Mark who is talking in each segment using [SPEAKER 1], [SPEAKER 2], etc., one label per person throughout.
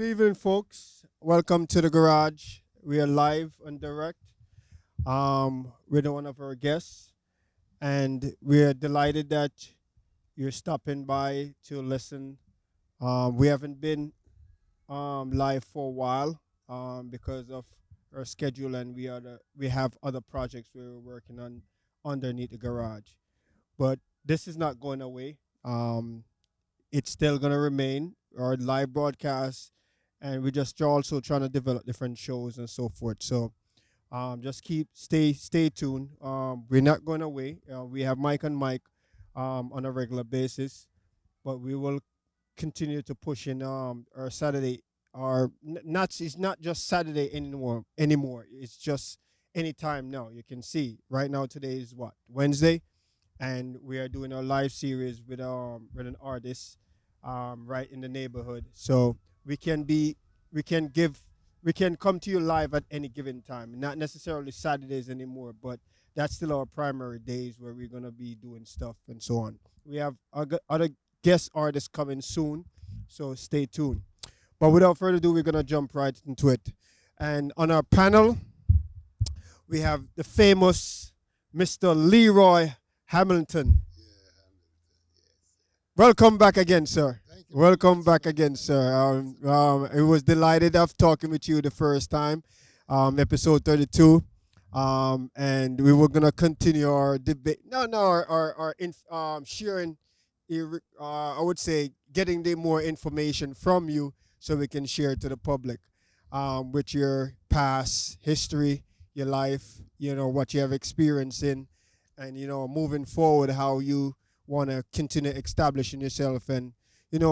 [SPEAKER 1] Good evening, folks. Welcome to the garage. We are live and direct with one of our guests, and we are delighted that you're stopping by to listen. We haven't been live for a while because of our schedule, and we have other projects we're working on underneath the garage. But this is not going away. It's still gonna remain our live broadcast, and we're just also trying to develop different shows and so forth. So just stay tuned. We're not going away. We have Mike and Mike on a regular basis, but we will continue to push in our Saturday. Our not It's not just Saturday anymore. Anymore, it's just anytime now. You can see right now. Today is what, Wednesday, and we are doing our live series with an artist right in the neighborhood. So we can be we can give we can come to you live at any given time. Not necessarily Saturdays anymore, but that's still our primary days where we're gonna be doing stuff and so on. We have other guest artists coming soon, so stay tuned. But without further ado, we're gonna jump right into it. And on our panel, we have the famous Mr. Leroy Hamilton. Welcome back again, sir.
[SPEAKER 2] Thank you.
[SPEAKER 1] Welcome back again, sir. I was delighted of talking with you the first time, episode 32. And we were going to continue our debate. Sharing, I would say, getting the more information from you so we can share to the public with your past history, your life, what you have experienced in, and, moving forward, how you want to continue establishing yourself and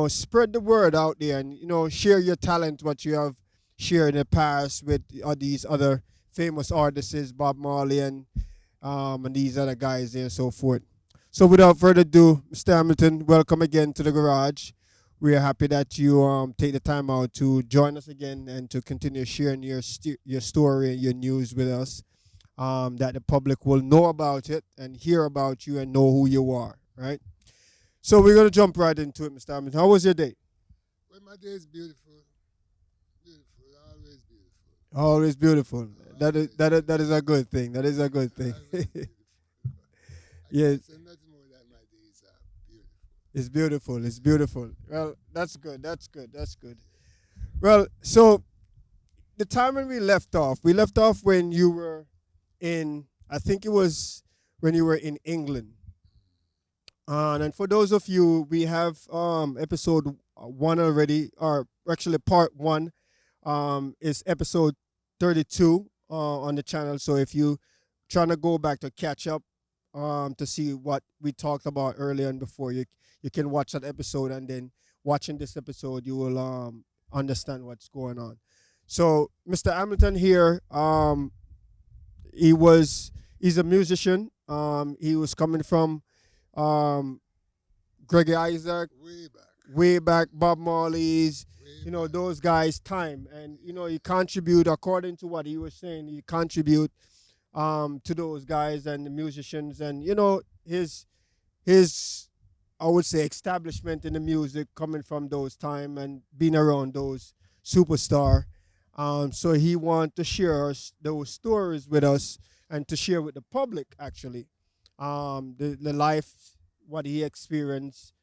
[SPEAKER 1] spread the word out there and share your talent, what you have shared in the past with these other famous artists, Bob Marley and these other guys there and so forth. So without further ado, Mr. Hamilton, welcome again to the garage. We are happy that you take the time out to join us again and to continue sharing your story and your news with us, that the public will know about it and hear about you and know who you are. Right. So we're gonna jump right into it, Mr. Hamilton. How was your day?
[SPEAKER 2] Well, my day is beautiful. Beautiful, always beautiful.
[SPEAKER 1] Always beautiful. That is a good thing. That is a good thing.
[SPEAKER 2] Always beautiful. I
[SPEAKER 1] Yes,
[SPEAKER 2] can't say nothing more than my days are beautiful.
[SPEAKER 1] it's beautiful. It's beautiful. Well, that's good. That's good. That's good. Well, so the time when we left off when you were in, I think it was when you were in England. And for those of you, we have episode one already, or actually part one is episode 32 on the channel. So if you trying to go back to catch up to see what we talked about earlier and before, you can watch that episode, and then watching this episode, you will understand what's going on. So Mr. Hamilton here, he's a musician. He was coming from Greggy Isaac,
[SPEAKER 2] Way back.
[SPEAKER 1] way back, Bob Marley's,
[SPEAKER 2] Way back.
[SPEAKER 1] those guys' time. And, he contribute, according to what he was saying, he contribute to those guys and the musicians. And, his, I would say, establishment in the music coming from those time and being around those superstar. So he want to share those stories with us and to share with the public, actually, the life, what he experienced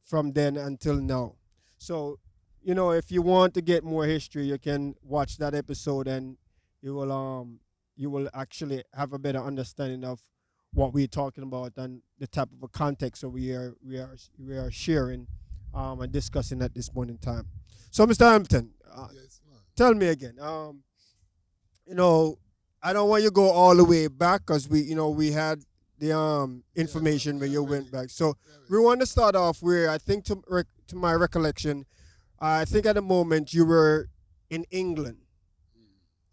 [SPEAKER 1] from then until now. So, if you want to get more history, you can watch that episode, and you will actually have a better understanding of what we're talking about and the type of a context that we are sharing and discussing at this point in time. So, Mr. Hampton,
[SPEAKER 2] Yes, man.
[SPEAKER 1] tell me again. I don't want you to go all the way back because we had the information when you went back. So we want to start off where I think to my recollection, I think at the moment you were in England.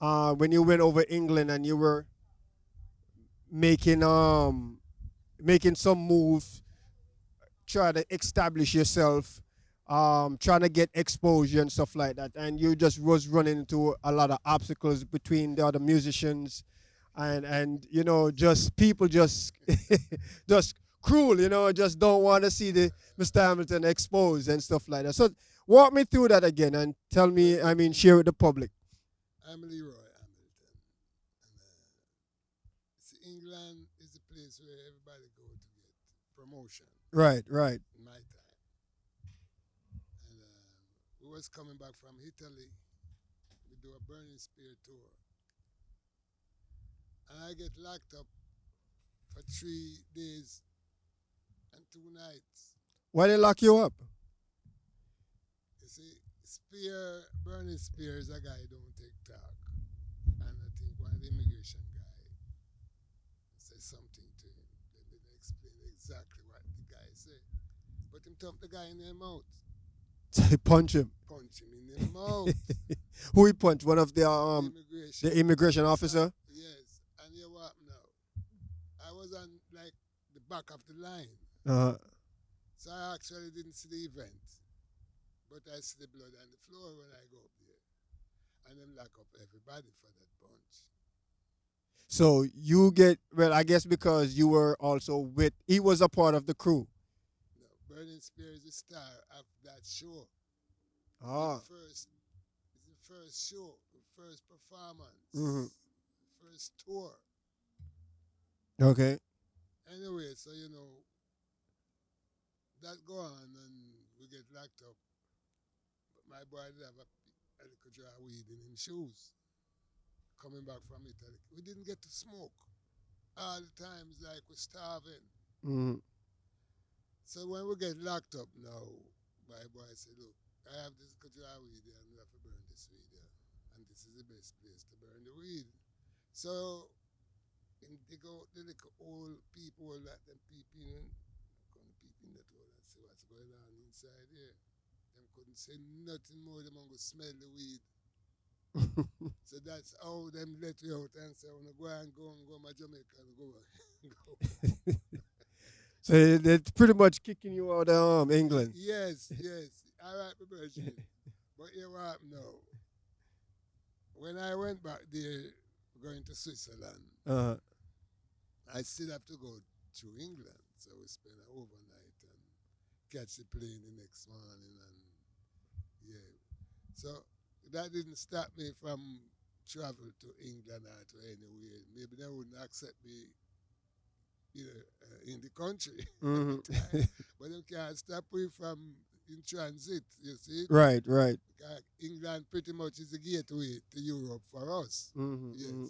[SPEAKER 1] When you went over England and you were making some moves, try to establish yourself, trying to get exposure and stuff like that, and you just was running into a lot of obstacles between the other musicians, and just people just just cruel, just don't want to see the Mr. Hamilton exposed and stuff like that. So Walk me through that again and tell me, I mean, share with the public.
[SPEAKER 2] I'm Leroy Hamilton. And see, England is the place where everybody go to get promotion
[SPEAKER 1] Right, right.
[SPEAKER 2] in my time. And we was coming back from Italy. We do a Burning Spear tour. And I get locked up for 3 days and 2 nights.
[SPEAKER 1] Why they lock you up?
[SPEAKER 2] You see, Burning Spear is a guy who don't take talk. And I think one of the immigration guy said something to him. They didn't explain exactly what the guy said. But him thump the guy in the mouth.
[SPEAKER 1] So they punch him.
[SPEAKER 2] Punch him in the mouth.
[SPEAKER 1] Who he punched? One of the
[SPEAKER 2] Immigration.
[SPEAKER 1] the immigration officer?
[SPEAKER 2] Yes. And you what now? I was on like the back of the line.
[SPEAKER 1] Uh-huh.
[SPEAKER 2] So I actually didn't see the event. But I see the blood on the floor when I go up there. And them lock up everybody for that punch.
[SPEAKER 1] So you get, well, I guess because you were also with, he was a part of the crew.
[SPEAKER 2] No, Burning Spear is the star of that show.
[SPEAKER 1] Ah.
[SPEAKER 2] It's the first show, the first performance,
[SPEAKER 1] Mm-hmm.
[SPEAKER 2] first tour.
[SPEAKER 1] Okay.
[SPEAKER 2] Anyway, so that go on and we get locked up. But my boy did have a little dry weed in his shoes. Coming back from Italy. We didn't get to smoke. All the times like we're starving.
[SPEAKER 1] Mm-hmm.
[SPEAKER 2] So when we get locked up now, my boy said, look, I have this little dry weed here and we have to burn this weed here. And this is the best place to burn the weed. So they go the little old people that them peeping in that hole and see what's going on inside here. Them couldn't say nothing more, them gonna smell the weed. So that's how them let you out and say, I'm gonna go my Jamaica and go.
[SPEAKER 1] So they're pretty much kicking you out of England.
[SPEAKER 2] Yes. All right, my virgin. But here what happened now. When I went back there, going to Switzerland,
[SPEAKER 1] Uh-huh.
[SPEAKER 2] I still have to go through England. So we spent an overnight and catch the plane the next morning. And yeah. So that didn't stop me from travel to England or to anywhere. Maybe they wouldn't accept me in the country.
[SPEAKER 1] Mm-hmm.
[SPEAKER 2] But they can't stop me from in transit, you see?
[SPEAKER 1] Right.
[SPEAKER 2] Because England pretty much is the gateway to Europe for us.
[SPEAKER 1] Mm-hmm.
[SPEAKER 2] Yes.
[SPEAKER 1] Mm-hmm.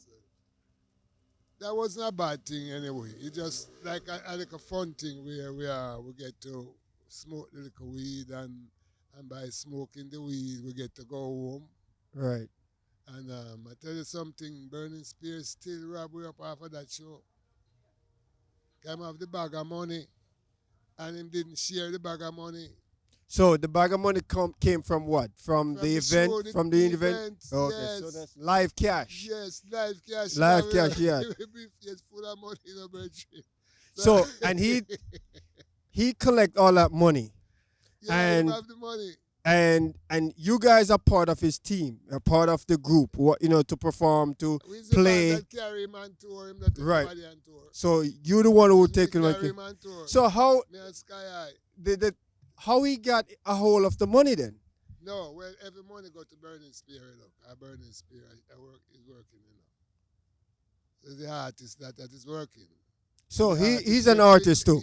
[SPEAKER 2] That wasn't a bad thing anyway. It's just like a fun thing where we get to smoke the little weed and by smoking the weed we get to go home.
[SPEAKER 1] Right.
[SPEAKER 2] And I tell you something, Burning Spear still rob we up after that show. Came off the bag of money and him didn't share the bag of money.
[SPEAKER 1] So the bag of money came from what? From the event?
[SPEAKER 2] Show,
[SPEAKER 1] From the event? Okay,
[SPEAKER 2] yes.
[SPEAKER 1] so that's live cash.
[SPEAKER 2] Yes, live cash.
[SPEAKER 1] Live cash, yeah.
[SPEAKER 2] Briefcase full of money in the bedroom.
[SPEAKER 1] So and he collect all that money.
[SPEAKER 2] Yeah,
[SPEAKER 1] and
[SPEAKER 2] he have the money.
[SPEAKER 1] And you guys are part of his team, a part of the group, to perform, to
[SPEAKER 2] We's
[SPEAKER 1] play.
[SPEAKER 2] The man that carry him on tour, him that take
[SPEAKER 1] Right.
[SPEAKER 2] everybody on tour.
[SPEAKER 1] So you the one who take him.
[SPEAKER 2] carry him on tour.
[SPEAKER 1] So how
[SPEAKER 2] Me and Sky High.
[SPEAKER 1] how he got a hold of the money then?
[SPEAKER 2] No, well, every morning go to Burning Spear, I Burning Spear, I work, is working, So the artist that is working.
[SPEAKER 1] So
[SPEAKER 2] The
[SPEAKER 1] he's an artist too.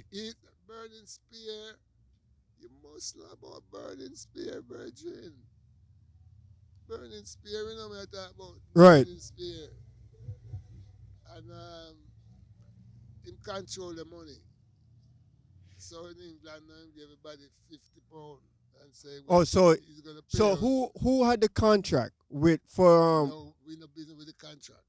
[SPEAKER 2] Burning Spear, you must know about Burning Spear, Virgin. Burning Spear, you know what I'm talking about?
[SPEAKER 1] Right.
[SPEAKER 2] Burning Spear. And him control the money. So in England, give everybody £50 and say,
[SPEAKER 1] Oh, so
[SPEAKER 2] he's gonna pay
[SPEAKER 1] so
[SPEAKER 2] us.
[SPEAKER 1] who had the contract with for
[SPEAKER 2] No, we're not business with the contract.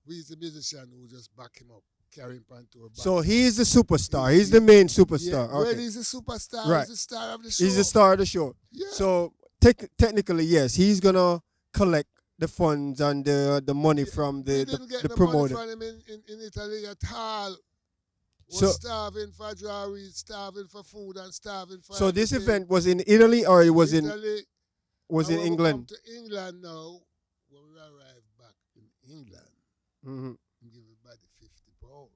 [SPEAKER 2] We's the musician who just back him up, carry him on tour.
[SPEAKER 1] So he's the superstar. He's the main superstar.
[SPEAKER 2] Yeah, well,
[SPEAKER 1] Okay.
[SPEAKER 2] he's a superstar.
[SPEAKER 1] Right.
[SPEAKER 2] He's the star of the show.
[SPEAKER 1] He's the star of the show.
[SPEAKER 2] Yeah.
[SPEAKER 1] So technically, yes, he's gonna collect the funds and the money from
[SPEAKER 2] we
[SPEAKER 1] the
[SPEAKER 2] didn't get
[SPEAKER 1] the
[SPEAKER 2] the
[SPEAKER 1] promoter.
[SPEAKER 2] money from him in Italy at all. Was
[SPEAKER 1] So-
[SPEAKER 2] starving for jewelry, starving for food, and starving for
[SPEAKER 1] So this
[SPEAKER 2] everything.
[SPEAKER 1] event was in Italy or it was in
[SPEAKER 2] Italy.
[SPEAKER 1] was
[SPEAKER 2] And
[SPEAKER 1] in
[SPEAKER 2] when we
[SPEAKER 1] England?
[SPEAKER 2] come to England now, when we arrive back in England,
[SPEAKER 1] Mhm.
[SPEAKER 2] we give everybody £50.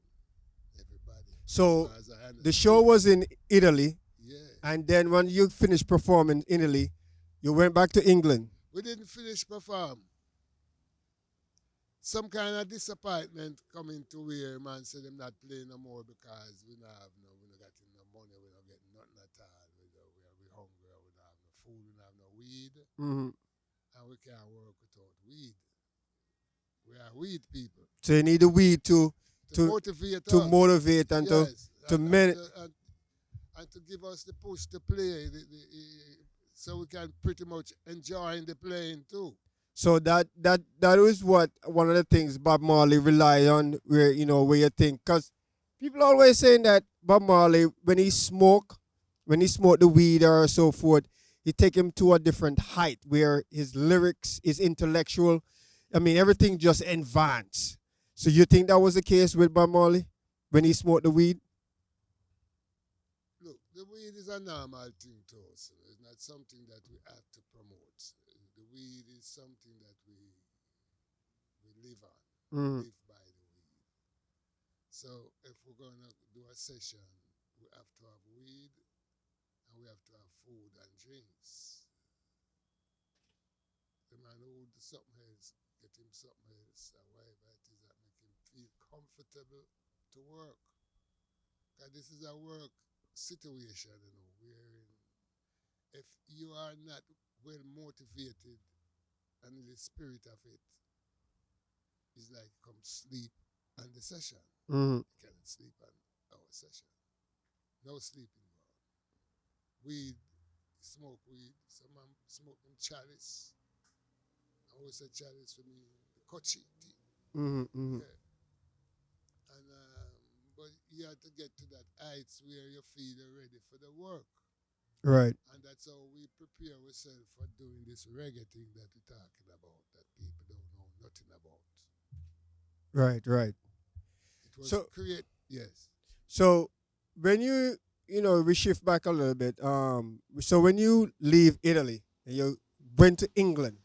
[SPEAKER 2] Everybody.
[SPEAKER 1] So
[SPEAKER 2] As far as I
[SPEAKER 1] the
[SPEAKER 2] understand.
[SPEAKER 1] show was in Italy,
[SPEAKER 2] Yeah.
[SPEAKER 1] and then when you finished performing in Italy, You went back to England.
[SPEAKER 2] We didn't finish perform. Some kind of disappointment coming to where man said them not playing no more because we not getting no money, we not getting nothing at all. We hungry, we don't have no food, we don't have no weed,
[SPEAKER 1] Hmm.
[SPEAKER 2] and we can't work without weed. We are weed people.
[SPEAKER 1] So you need the weed
[SPEAKER 2] To
[SPEAKER 1] to
[SPEAKER 2] motivate
[SPEAKER 1] to
[SPEAKER 2] us.
[SPEAKER 1] motivate and
[SPEAKER 2] Yes.
[SPEAKER 1] to men.
[SPEAKER 2] And to give us the push to play, so we can pretty much enjoy the playing too.
[SPEAKER 1] So that is what one of the things Bob Marley relied on, where where you think, because people always saying that Bob Marley, when he smoked the weed or so forth, he take him to a different height where his lyrics, his intellectual, I mean everything just advanced. So you think that was the case with Bob Marley when he smoked the weed?
[SPEAKER 2] Look, the weed is a normal thing to us. It's not something that we have to promote. The weed is something that we live on,
[SPEAKER 1] Mm.
[SPEAKER 2] live by the weed. So if we're gonna do a session, we have to have weed and we have to have food and drinks. The man who do something else, get him something else, and whatever it is that make him feel comfortable to work. Because this is a work situation, wherein if you are not well motivated and in the spirit of it, it's like come sleep on the session.
[SPEAKER 1] Mm.
[SPEAKER 2] You cannot sleep on our session. No sleeping involved. Weed, smoke weed. Some man smoke in chalice. I always say chalice for me, the kochi tea.
[SPEAKER 1] Mm. Mm.
[SPEAKER 2] Yeah. And but you have to get to that heights where you feel you're ready for the work.
[SPEAKER 1] Right.
[SPEAKER 2] And that's how we prepare ourselves for doing this reggae thing that we're talking about, that people don't know nothing about.
[SPEAKER 1] Right. Right.
[SPEAKER 2] It was
[SPEAKER 1] So
[SPEAKER 2] yes.
[SPEAKER 1] So when we shift back a little bit. So when you leave Italy and you went to England,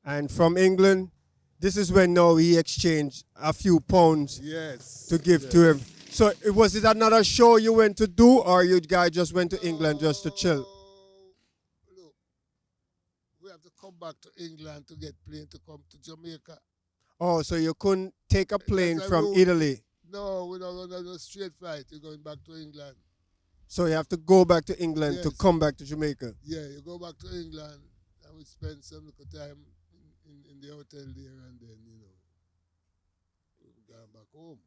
[SPEAKER 1] and from England, this is when now he exchanged a few pounds
[SPEAKER 2] Yes.
[SPEAKER 1] to give to him.
[SPEAKER 2] Yes.
[SPEAKER 1] So was it another show you went to do, or you guys just went to England just to chill?
[SPEAKER 2] Look, we have to come back to England to get plane to come to Jamaica.
[SPEAKER 1] Oh, so you couldn't take a plane
[SPEAKER 2] That's a
[SPEAKER 1] from
[SPEAKER 2] route.
[SPEAKER 1] Italy.
[SPEAKER 2] No, we don't have no straight flight. You're going back to England.
[SPEAKER 1] So you have to go back to England to
[SPEAKER 2] Yes.
[SPEAKER 1] come back to Jamaica.
[SPEAKER 2] Yeah, you go back to England and we spend some little time in the hotel there, and then, we go back home.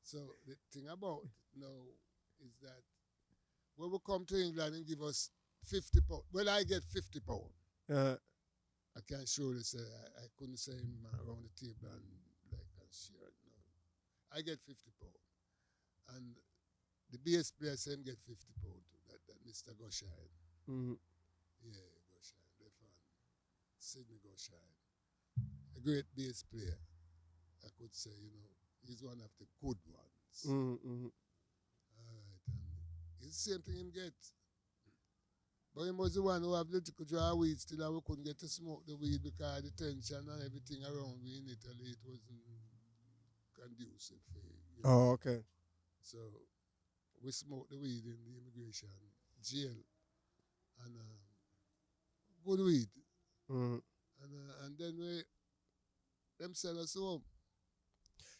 [SPEAKER 2] So the thing about it now is that when we come to England and give us £50, well, I get £50.
[SPEAKER 1] Uh,
[SPEAKER 2] I can't surely say, I couldn't say him around the table and like and share it. No. I get £50. And the bass player same get £50 too, that Mr. Goshine.
[SPEAKER 1] mm,
[SPEAKER 2] Yeah, Goshine. They're from Sydney Goshine. A great bass player, I could say, he's one of the good ones.
[SPEAKER 1] mm, mm.
[SPEAKER 2] All right, and it's the same thing him get. But he was the one who have little dry weed still, and we couldn't get to smoke the weed because the tension and everything around me in Italy, it wasn't conducive for
[SPEAKER 1] Oh, okay.
[SPEAKER 2] So we smoked the weed in the immigration jail, and good weed.
[SPEAKER 1] Mm.
[SPEAKER 2] And then them send us home.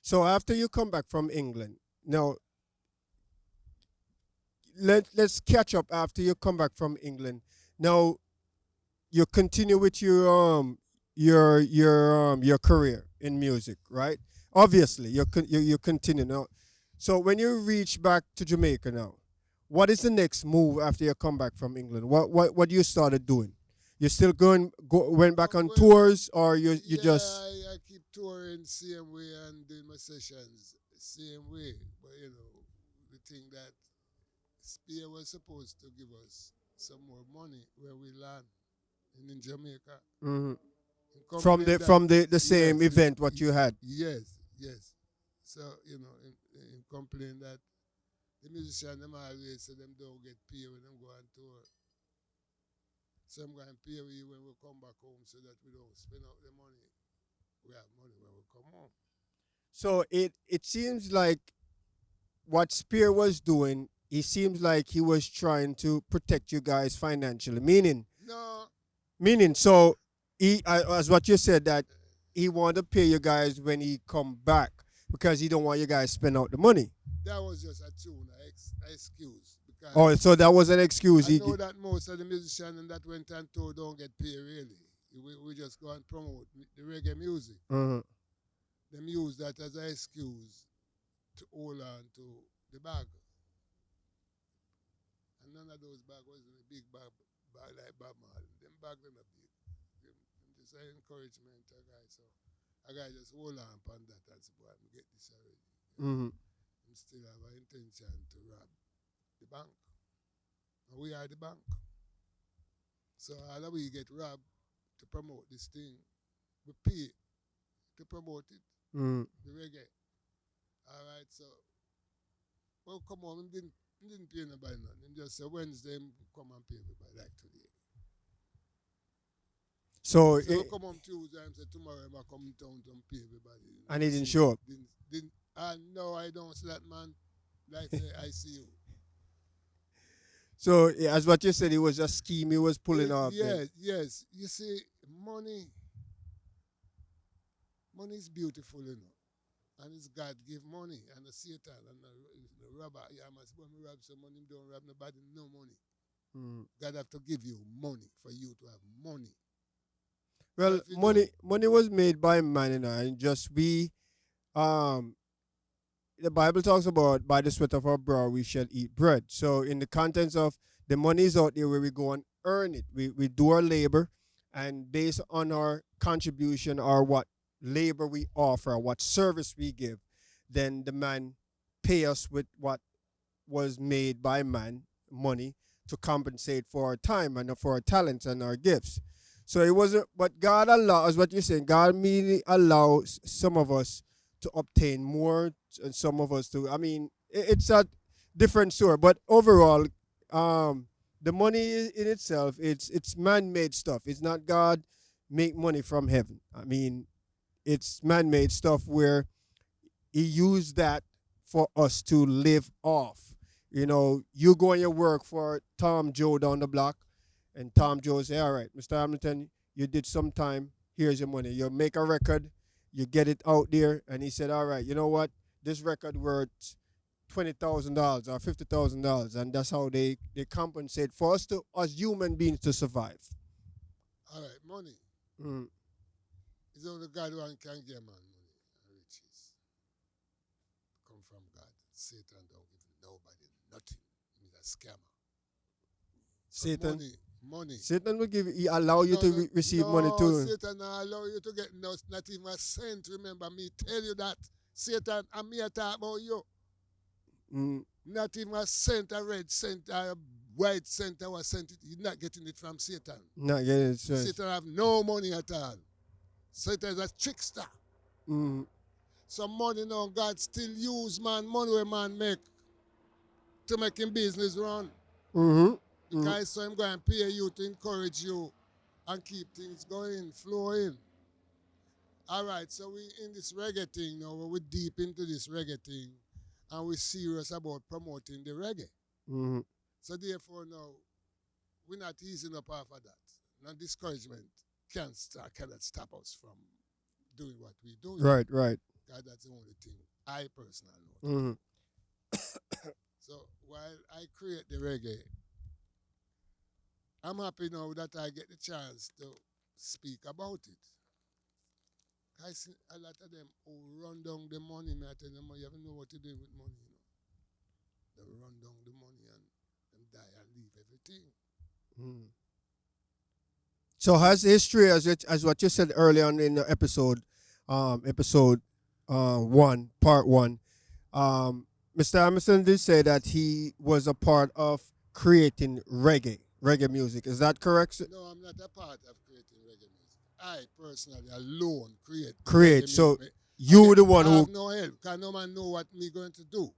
[SPEAKER 1] So after you come back from England, now let's catch up after you come back from England. Now you continue with your career in music, right? Obviously, you continue now. So when you reach back to Jamaica now, what is the next move after you come back from England? What you started doing? You still went back on tours, or you
[SPEAKER 2] Yeah,
[SPEAKER 1] just
[SPEAKER 2] I keep touring same way and doing my sessions same way. But the thing that Spear was supposed to give us some more money where we land in Jamaica.
[SPEAKER 1] mhm,
[SPEAKER 2] In
[SPEAKER 1] from
[SPEAKER 2] complain
[SPEAKER 1] the
[SPEAKER 2] that
[SPEAKER 1] same
[SPEAKER 2] yes,
[SPEAKER 1] event what you had?
[SPEAKER 2] yes. So in complain that the musician them always say them don't get paid when them go on tour. Some go and pay we when we come back home so that we don't spend out the money. We have money when we come home.
[SPEAKER 1] So it seems like what Spear was doing, he seems like he was trying to protect you guys financially. Meaning,
[SPEAKER 2] No,
[SPEAKER 1] Meaning, so he, as what you said, that he want to pay you guys when he come back because he don't want you guys spend out the money.
[SPEAKER 2] that was just a tune, excuse.
[SPEAKER 1] Oh,
[SPEAKER 2] Because
[SPEAKER 1] so that was an excuse.
[SPEAKER 2] I know that most of the musicians that went and tour don't get paid really. We just go and promote the reggae music.
[SPEAKER 1] uh
[SPEAKER 2] Them use that as an excuse to hold on to the bag. And none of those bags wasn't a big bag like Bob Marley. Them bags are not big. Them just an encouragement to a guy. So a guy just hold on upon that and say, boy, I get this already.
[SPEAKER 1] hmm
[SPEAKER 2] And still have an intention to rob the bank. And we are the bank. So all that we get robbed to promote this thing, we pay to promote it, the reggae. All right, so, well, come on, he didn't pay nobody nothing. He just said Wednesday, him come and pay everybody like today.
[SPEAKER 1] So,
[SPEAKER 2] So come on Tuesday and say tomorrow I'm come down to pay everybody.
[SPEAKER 1] And he didn't show up.
[SPEAKER 2] No, I don't see that man. Like say, I see you.
[SPEAKER 1] So yeah, as what you said, it was a scheme he was pulling off.
[SPEAKER 2] Yes. You see, money is beautiful, you know. And it's God give money and the Satan and the robber. Yeah, I must when me rob some money, don't rob nobody, no money. God have to give you money for you to have money.
[SPEAKER 1] Well, money was made by man, you know, and just the Bible talks about by the sweat of our brow we shall eat bread. So in the contents of the money is out there where we go and earn it. We do our labor, and based on our contribution or what labor we offer, what service we give, then the man pay us with what was made by man, money, to compensate for our time and for our talents and our gifts. So it wasn't, but God allows, what you're saying, God merely allows some of us to obtain more and some of us to, I mean, it's a different story. But overall, the money in itself, it's man-made stuff. It's not God make money from heaven. I mean, it's man-made stuff where he used that for us to live off. You know, you go on your work for Tom Joe down the block, and Tom Joe say, all right, Mr. Hamilton, you did some time, here's your money. You make a record, you get it out there, and he said, all right, you know what, this record worth $20,000 or $50,000, and that's how they compensate for us to, as human beings, to survive.
[SPEAKER 2] All right, money. It's only God who can give man money and riches. Come from God. Satan don't give nobody nothing. He's a scammer.
[SPEAKER 1] Satan.
[SPEAKER 2] Money.
[SPEAKER 1] Satan will he allow you to receive money too.
[SPEAKER 2] Satan will allow you to get not even a cent. Remember me tell you that. Satan, I'm here to talk about you. Not even a cent, a red cent, a white cent, I was sent it. You're not getting it from Satan.
[SPEAKER 1] Not getting it.
[SPEAKER 2] Satan have no money at all. Satan is a trickster. So money now, God still use money where man make to make him business run. Because so I'm going to pay you to encourage you and keep things going, flowing. All right, so we in this reggae thing now, we're deep into this reggae thing, and we're serious about promoting the reggae. So therefore now, we're not easing up off of that. Now discouragement cannot stop us from doing what we do.
[SPEAKER 1] Right.
[SPEAKER 2] God, that's the only thing I personally know. So while I create the reggae, I'm happy now that I get the chance to speak about it. I see a lot of them who run down the money, I tell them, you haven't know what to do with money, you know. They run down the money and die and leave everything.
[SPEAKER 1] So has history, as what you said earlier on in the episode 1, part 1, Mr. Hamilton did say that he was a part of creating reggae music. Is that correct?
[SPEAKER 2] No, I'm not a part of creating reggae music. I personally alone
[SPEAKER 1] create. So
[SPEAKER 2] music.
[SPEAKER 1] you the one
[SPEAKER 2] I
[SPEAKER 1] who
[SPEAKER 2] have no help, because no man know what me going to do.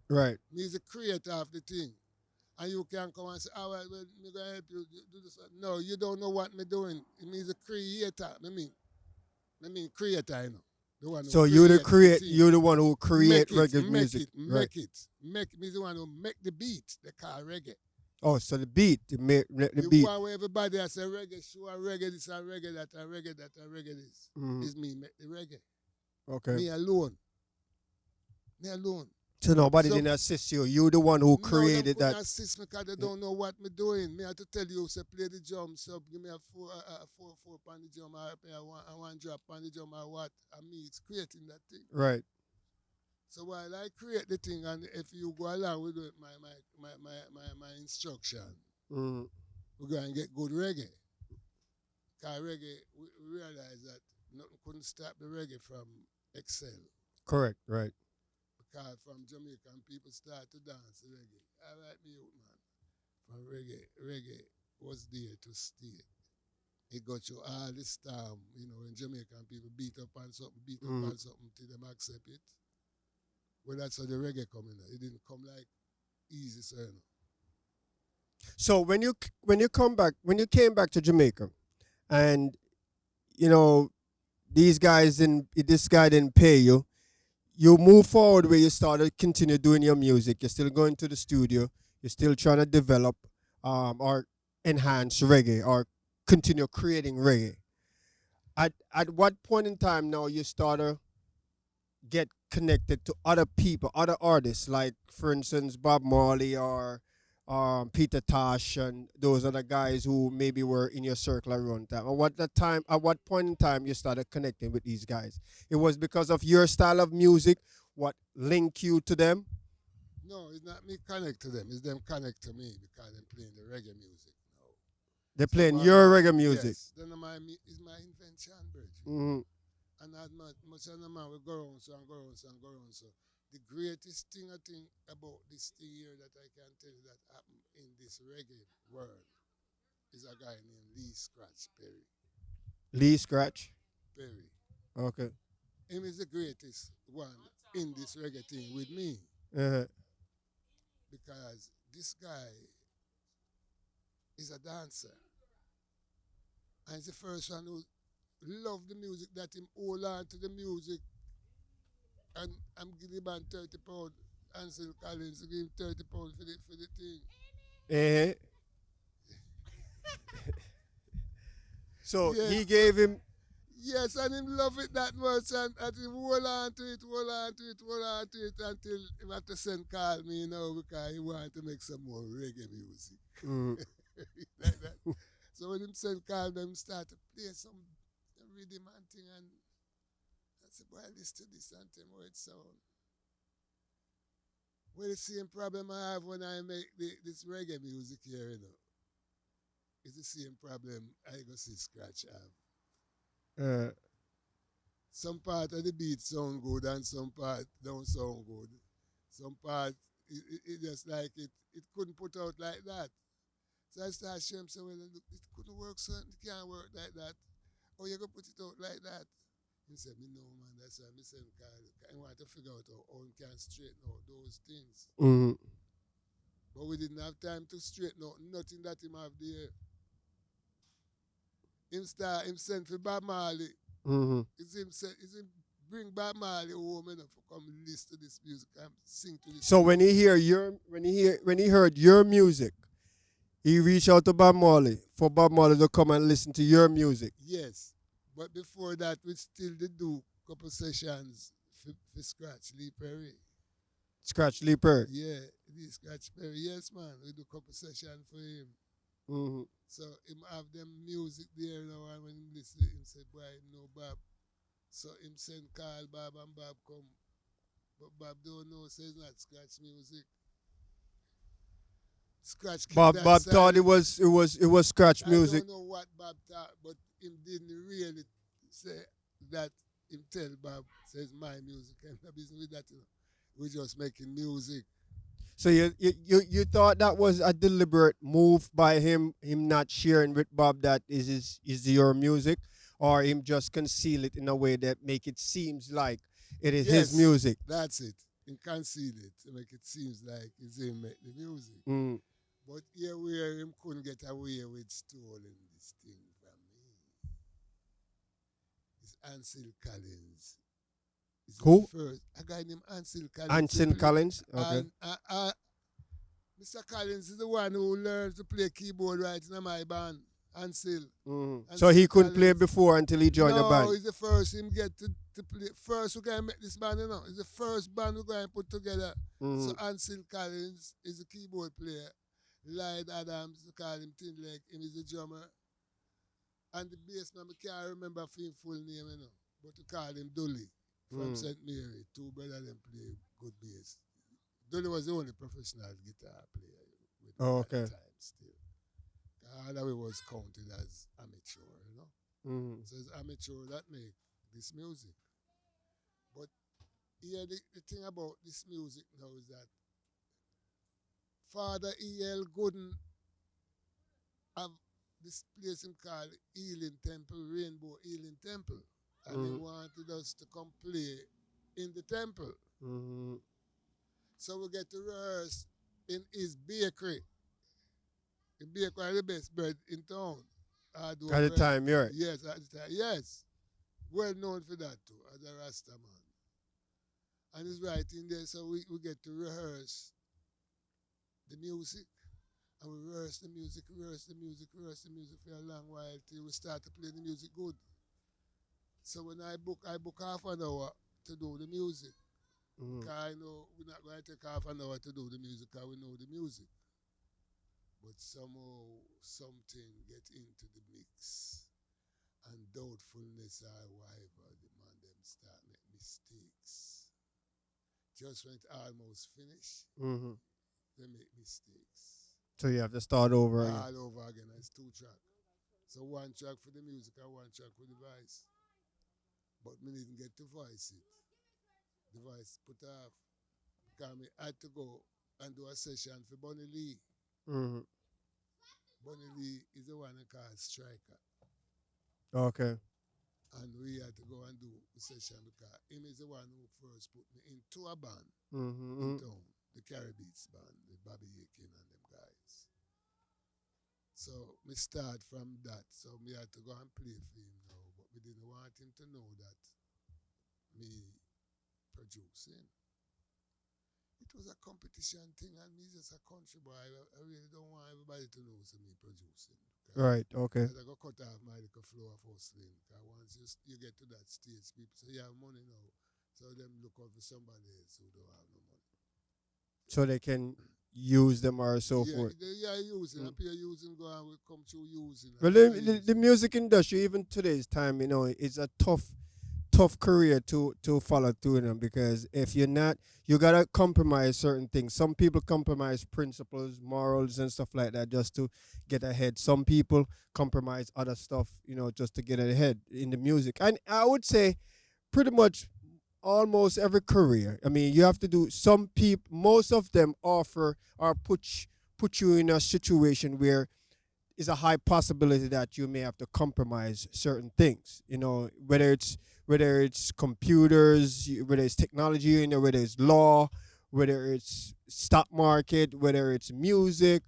[SPEAKER 1] Right.
[SPEAKER 2] Me is the creator of the thing. And you can come and say, oh, well, me going to help you do this. No, you don't know what me doing. It means a creator. I mean creator, you know. The one
[SPEAKER 1] so you're the one who create reggae music.
[SPEAKER 2] Make it. Me the one who make the beat, they call reggae.
[SPEAKER 1] Oh, so the beat, the
[SPEAKER 2] The
[SPEAKER 1] beat.
[SPEAKER 2] one where everybody has a reggae show, a reggae this, a reggae that, a reggae that, a reggae this.
[SPEAKER 1] Mm,
[SPEAKER 2] Is me make the reggae.
[SPEAKER 1] okay.
[SPEAKER 2] Me alone. Me alone.
[SPEAKER 1] So nobody
[SPEAKER 2] So
[SPEAKER 1] didn't assist you. You the one who
[SPEAKER 2] no, them
[SPEAKER 1] created that.
[SPEAKER 2] couldn't assist me because they don't know what me doing. Me have to tell you, say play the drum, so give me a four on the drum, or I want drop on the drum, or what. And me, it's creating that thing.
[SPEAKER 1] Right.
[SPEAKER 2] So while I create the thing, and if you go along with my instruction,
[SPEAKER 1] Mm,
[SPEAKER 2] we're going to get good reggae. Because reggae, we realize that nothing couldn't stop the reggae from excel.
[SPEAKER 1] correct. Right.
[SPEAKER 2] Because from Jamaican people start to dance reggae. All right, me out, man. From reggae was there to stay. It got you all this time, when Jamaican people beat up on something,
[SPEAKER 1] Mm.
[SPEAKER 2] till them accept it. Well, that's how the reggae coming. It didn't come like easy, sir.
[SPEAKER 1] So when you came back to Jamaica, and you know this guy didn't pay you, you move forward where you started continue doing your music. You're still going to the studio. You're still trying to develop or enhance reggae or continue creating reggae. At what point in time now you start to get connected to other people, other artists, like for instance Bob Marley or Peter Tosh and those other guys who maybe were in your circle around time. At what point in time you started connecting with these guys? It was because of your style of music, what linked you to them?
[SPEAKER 2] No, it's not me connect to them. It's them connect to me because I'm playing the reggae music now.
[SPEAKER 1] They're
[SPEAKER 2] So
[SPEAKER 1] playing your reggae music.
[SPEAKER 2] yes, then is my invention, Bridge.
[SPEAKER 1] Mm-hmm.
[SPEAKER 2] And not much of the man will go around so and go around so and go around so. The greatest thing I think about this thing here that I can tell you that happened in this reggae world is a guy named Lee Scratch Perry.
[SPEAKER 1] Lee Scratch.
[SPEAKER 2] Perry.
[SPEAKER 1] Okay.
[SPEAKER 2] Him is the greatest one in this reggae thing with me
[SPEAKER 1] Uh-huh.
[SPEAKER 2] because this guy is a dancer. And he's the first one who loved the music that him hold on to the music and I'm giving him £30. Ansel Collins give him £30 for the thing.
[SPEAKER 1] Uh-huh. So
[SPEAKER 2] Yes.
[SPEAKER 1] he gave him.
[SPEAKER 2] Yes, and him love it that much and him hold on to it, hold on to it, hold on to it until him have to send call me, because he want to make some more reggae music.
[SPEAKER 1] Mm.
[SPEAKER 2] Like that. So when him send call them start to play some rhythm and thing and I said, boy, listen to this and tell me how it sound. Well, the same problem I have when I make this reggae music here. It's the same problem I go see Scratch have.
[SPEAKER 1] Uh,
[SPEAKER 2] Some part of the beat sound good and some part don't sound good. Some part it just like it couldn't put out like that. So I started showing him, so well, look, it couldn't work, so it can't work like that. Oh, you gonna put it out like that? He said, me no man, that's why I said I want to figure out how we can straighten out those things.
[SPEAKER 1] mm-hmm.
[SPEAKER 2] But we didn't have time to straighten out nothing that him have there. Him sent for Bob Marley.
[SPEAKER 1] Mm-hmm.
[SPEAKER 2] It's him bring Bob Marley home for come listen to this music and sing to this
[SPEAKER 1] So
[SPEAKER 2] music.
[SPEAKER 1] when he heard your music, he reached out to Bob Marley for Bob Marley to come and listen to your music.
[SPEAKER 2] Yes. But before that, we still did do couple sessions for Scratch Lee Perry.
[SPEAKER 1] Scratch Lee Perry.
[SPEAKER 2] Yeah, Lee Scratch Perry. Yes, man. We do couple sessions for him.
[SPEAKER 1] Mm-hmm.
[SPEAKER 2] So him have them music there now, and when him listen, him say, boy, no Bob. So him send call Bob and Bob come. But Bob don't know, says not Scratch music. Scratch keep
[SPEAKER 1] Bob
[SPEAKER 2] that
[SPEAKER 1] Bob thought
[SPEAKER 2] silent.
[SPEAKER 1] it was scratch
[SPEAKER 2] I
[SPEAKER 1] music.
[SPEAKER 2] don't know what Bob thought, but him didn't really say that. Him tell Bob says my music and the business with that. We just making music.
[SPEAKER 1] So you thought that was a deliberate move by him not sharing with Bob that is your music, or him just conceal it in a way that make it seems like it is his
[SPEAKER 2] Yes,
[SPEAKER 1] music.
[SPEAKER 2] that's it. Him conceal it to make it seems like it's him make the music.
[SPEAKER 1] Mm.
[SPEAKER 2] But here where him couldn't get away with stoling this thing from me. It's Ansel Collins. It's the
[SPEAKER 1] Who?
[SPEAKER 2] first a guy named Ansel Collins.
[SPEAKER 1] Anson Collins. Okay.
[SPEAKER 2] And Mr. Collins is the one who learned to play keyboard right in my band, Ansel.
[SPEAKER 1] So he
[SPEAKER 2] Ansel
[SPEAKER 1] couldn't play
[SPEAKER 2] Collins.
[SPEAKER 1] before until he joined the
[SPEAKER 2] No,
[SPEAKER 1] band.
[SPEAKER 2] he's the first him get to play. First who can make this band, you know. It's the first band who can put together. So Ansel Collins is a keyboard player. Lloyd Adams, we call him Tin Leg, him is the drummer. And the bassman, I can't remember his full name, you know. But we call him Dully from St. Mary. Two brothers them play good bass. Dully was the only professional guitar player with
[SPEAKER 1] Oh,
[SPEAKER 2] at the
[SPEAKER 1] okay.
[SPEAKER 2] time still. All of it was counted as amateur, you know. So it's amateur that make this music. But here the thing about this music now is that Father E.L. Gooden have this place him called Healing Temple, Rainbow Healing Temple. And he wanted us to come play in the temple. So we get to rehearse in his bakery. The bakery is the best bread in town.
[SPEAKER 1] At the time, yeah.
[SPEAKER 2] Yes, at the time. Yes. Well known for that too, as a Rasta man. And he's right in there, so we get to rehearse the music. And we rehearse the music for a long while till we start to play the music good. So when I book half an hour to do the music. Because I know we're not going to take half an hour to do the music because we know the music. But somehow something get into the mix. And doubtfulness or whatever, the man them start make mistakes. Just when it almost finished, they make mistakes.
[SPEAKER 1] So you have to start over again.
[SPEAKER 2] All over again. It's 2 tracks. So 1 track for the music and 1 track for the voice. But me didn't get to voice it. The voice put off. Because I had to go and do a session for Bunny Lee. Bunny Lee is the one called Striker.
[SPEAKER 1] Okay.
[SPEAKER 2] And we had to go and do a session because him is the one who first put me into a band in town, the Caribbeans band, with Bobby Aiken and them guys. So me start from that. So me had to go and play for him now, but we didn't want him to know that me producing. It was a competition thing and me just a country boy. I really don't want everybody to know me producing.
[SPEAKER 1] Right, okay.
[SPEAKER 2] I got cut off my little flow of hustling. Because once you get to that stage, people say, you have money now. So them look out for somebody else who don't have no money.
[SPEAKER 1] So they can use them or so forth.
[SPEAKER 2] Yeah, using. Appear using, go and we come through using.
[SPEAKER 1] Well, the music industry, even today's time, you know, it's a tough career to follow through them because if you're not, you gotta compromise certain things. Some people compromise principles, morals, and stuff like that just to get ahead. Some people compromise other stuff, you know, just to get ahead in the music. And I would say, pretty much, almost every career. I mean, you have to do. Some people, most of them offer or put you in a situation where is a high possibility that you may have to compromise certain things. You know, whether it's computers, whether it's technology, you know, whether it's law, whether it's stock market, whether it's music.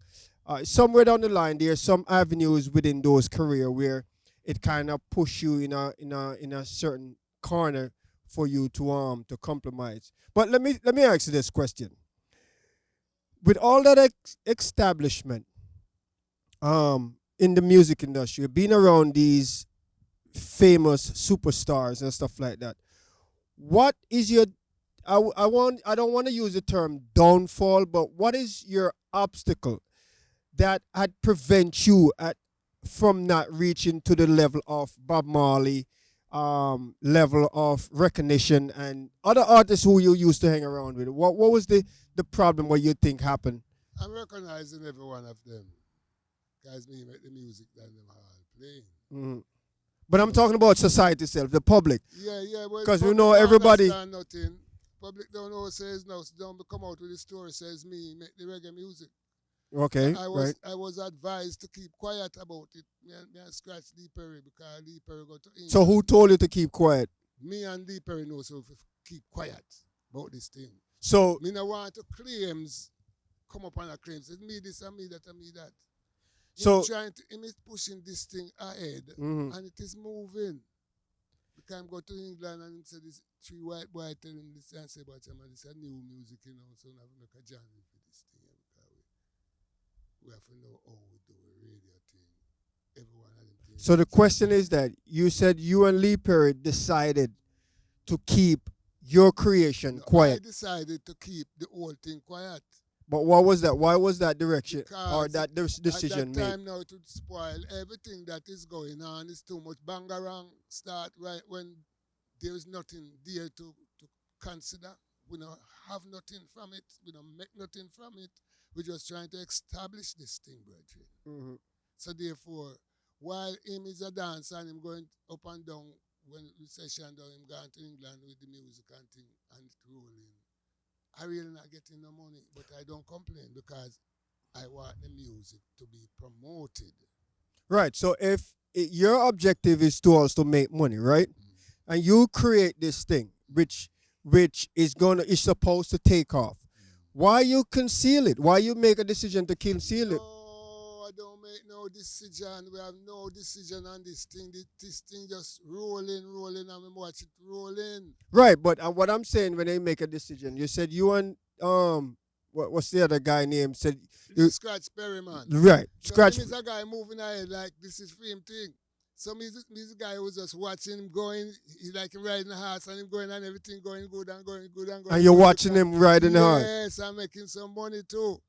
[SPEAKER 1] Somewhere down the line, there are some avenues within those career where it kind of push you in a certain corner for you to compromise. But let me ask you this question: with all that establishment in the music industry, being around these famous superstars and stuff like that, what is your I don't want to use the term downfall, but what is your obstacle that had prevent you from not reaching to the level of Bob Marley, level of recognition and other artists who you used to hang around with? What was the problem what you think happened?
[SPEAKER 2] I'm recognizing every one of them. Guys, me make the music that them all playing.
[SPEAKER 1] But I'm talking about society itself, the public.
[SPEAKER 2] Yeah.
[SPEAKER 1] Because we know everybody.
[SPEAKER 2] Nothing. Public don't know what says no. So don't come out with the story says me make the reggae music.
[SPEAKER 1] Okay,
[SPEAKER 2] I was advised to keep quiet about it. Me and scratch Lee Perry because Lee Perry got to England.
[SPEAKER 1] So who told you to keep quiet?
[SPEAKER 2] Me and Lee Perry know so keep quiet about this thing.
[SPEAKER 1] So
[SPEAKER 2] me no want to claims come up on a claim. Says me this and me that and me that.
[SPEAKER 1] So
[SPEAKER 2] him is pushing this thing ahead and it is moving. Because I go to England and say this 3 white boys tell him this and say but this is new music, you know, so I have to make a genre for this thing. we have to know how we do a radio thing. Everyone has them things.
[SPEAKER 1] So the question is that you said you and Lee Perry decided to keep your creation
[SPEAKER 2] No, I
[SPEAKER 1] quiet.
[SPEAKER 2] decided to keep the whole thing quiet.
[SPEAKER 1] But what was that? Why was that direction or
[SPEAKER 2] Because
[SPEAKER 1] that decision
[SPEAKER 2] at that
[SPEAKER 1] made?
[SPEAKER 2] time now to spoil everything that is going on. It's too much bangarang start right when there is nothing there to consider. We don't have nothing from it. We don't make nothing from it. We're just trying to establish this thing, brethren.
[SPEAKER 1] Mm-hmm.
[SPEAKER 2] So therefore, while him is a dancer and him going up and down when the session down, him going to England with the music and thing and it rolling. I really not getting no money, but I don't complain because I want the music to be promoted.
[SPEAKER 1] Right. So if your objective is to also make money, right? And you create this thing, which is supposed to take off. Why you conceal it? Why you make a decision to conceal it?
[SPEAKER 2] No, I don't make no decision. We have no decision on this thing. This thing just rolling, and we watch it rolling.
[SPEAKER 1] Right, but what I'm saying when they make a decision, you said you and what's the other guy name? Said you,
[SPEAKER 2] Scratch Perryman.
[SPEAKER 1] right,
[SPEAKER 2] So
[SPEAKER 1] Scratch.
[SPEAKER 2] him is a guy moving ahead like this is for him thing. So me this guy was just watching him going, he like riding a horse and him going and everything going good and going good and going.
[SPEAKER 1] And you're
[SPEAKER 2] good.
[SPEAKER 1] watching him riding hard.
[SPEAKER 2] Yes, I'm making some money too.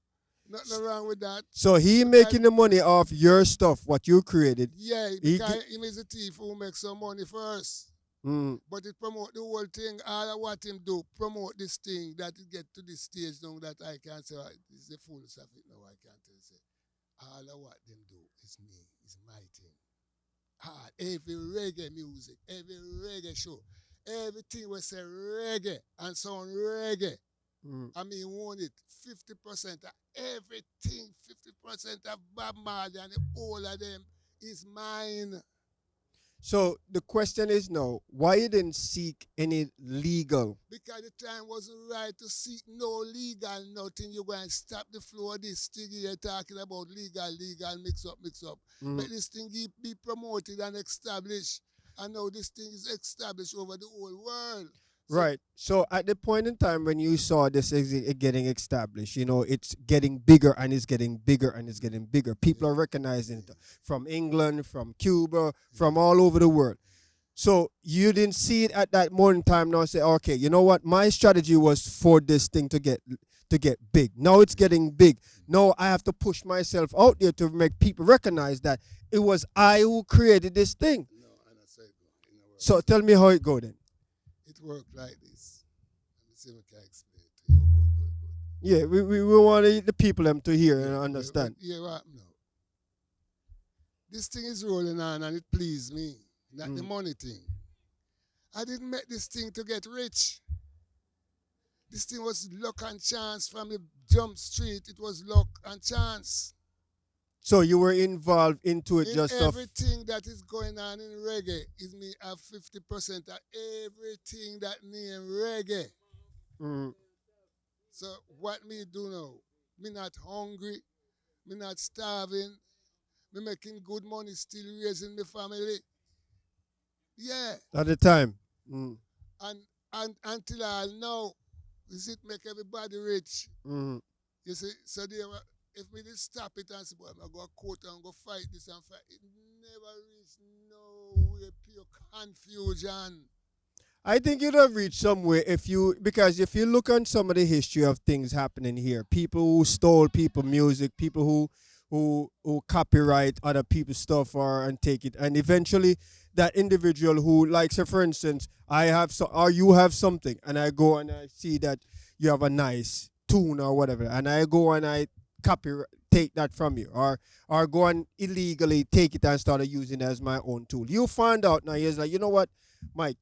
[SPEAKER 2] Nothing wrong with that.
[SPEAKER 1] So he making the money off your stuff, what you created.
[SPEAKER 2] Yeah,
[SPEAKER 1] He
[SPEAKER 2] because him is a thief who makes some money first. But it promote the whole thing. All of what him do, promote this thing that it get to this stage now that I can't say, this is the fullness of it now, I can't tell you. All of what them do is me, is my thing. Every reggae music, every reggae show, everything was say reggae and sound reggae. I mean, own it. 50% of everything, 50% of Bob Marley and all of them is mine.
[SPEAKER 1] So the question is now, why you didn't seek any legal?
[SPEAKER 2] Because the time wasn't right to seek no legal nothing. You're going to stop the flow of this thing you're talking about legal, mix up. But this thing be promoted and established. And now this thing is established over the whole world.
[SPEAKER 1] Right. So at the point in time when you saw this getting established, it's getting bigger and it's getting bigger and it's getting bigger. People are recognizing it from England, from Cuba, from all over the world. So you didn't see it at that moment in time now say, okay, you know what? My strategy was for this thing to get big. Now it's getting big. Now I have to push myself out there to make people recognize that it was I who created this thing.
[SPEAKER 2] No, and I said,
[SPEAKER 1] so tell me how it go then.
[SPEAKER 2] It worked like this. Let me see if I can explain it to you. Good.
[SPEAKER 1] Yeah, we want the people them to hear and understand.
[SPEAKER 2] Yeah, right now. This thing is rolling on and it pleased me. Not the money thing. I didn't make this thing to get rich. This thing was luck and chance from the jump street. It was luck and chance.
[SPEAKER 1] So you were involved into it just
[SPEAKER 2] everything that is going on in reggae is me have 50% of everything that name reggae. So what me do now? Me not hungry, me not starving, me making good money, still raising my family. Yeah.
[SPEAKER 1] At the time.
[SPEAKER 2] And until I know, is it make everybody rich? You see, so if me just stop it and say, boy, I'm going to go court and go fight this and fight, it never reach nowhere, pure confusion.
[SPEAKER 1] I think you'd have reached somewhere because if you look on some of the history of things happening here, people who stole people's music, people who copyright other people's stuff and take it, and eventually that individual who, like, say for instance, you have something, and I go and I see that you have a nice tune or whatever, and I go and I take that from you, or go and illegally take it and start using it as my own tool. You find out now, he's like, you know what, Mike,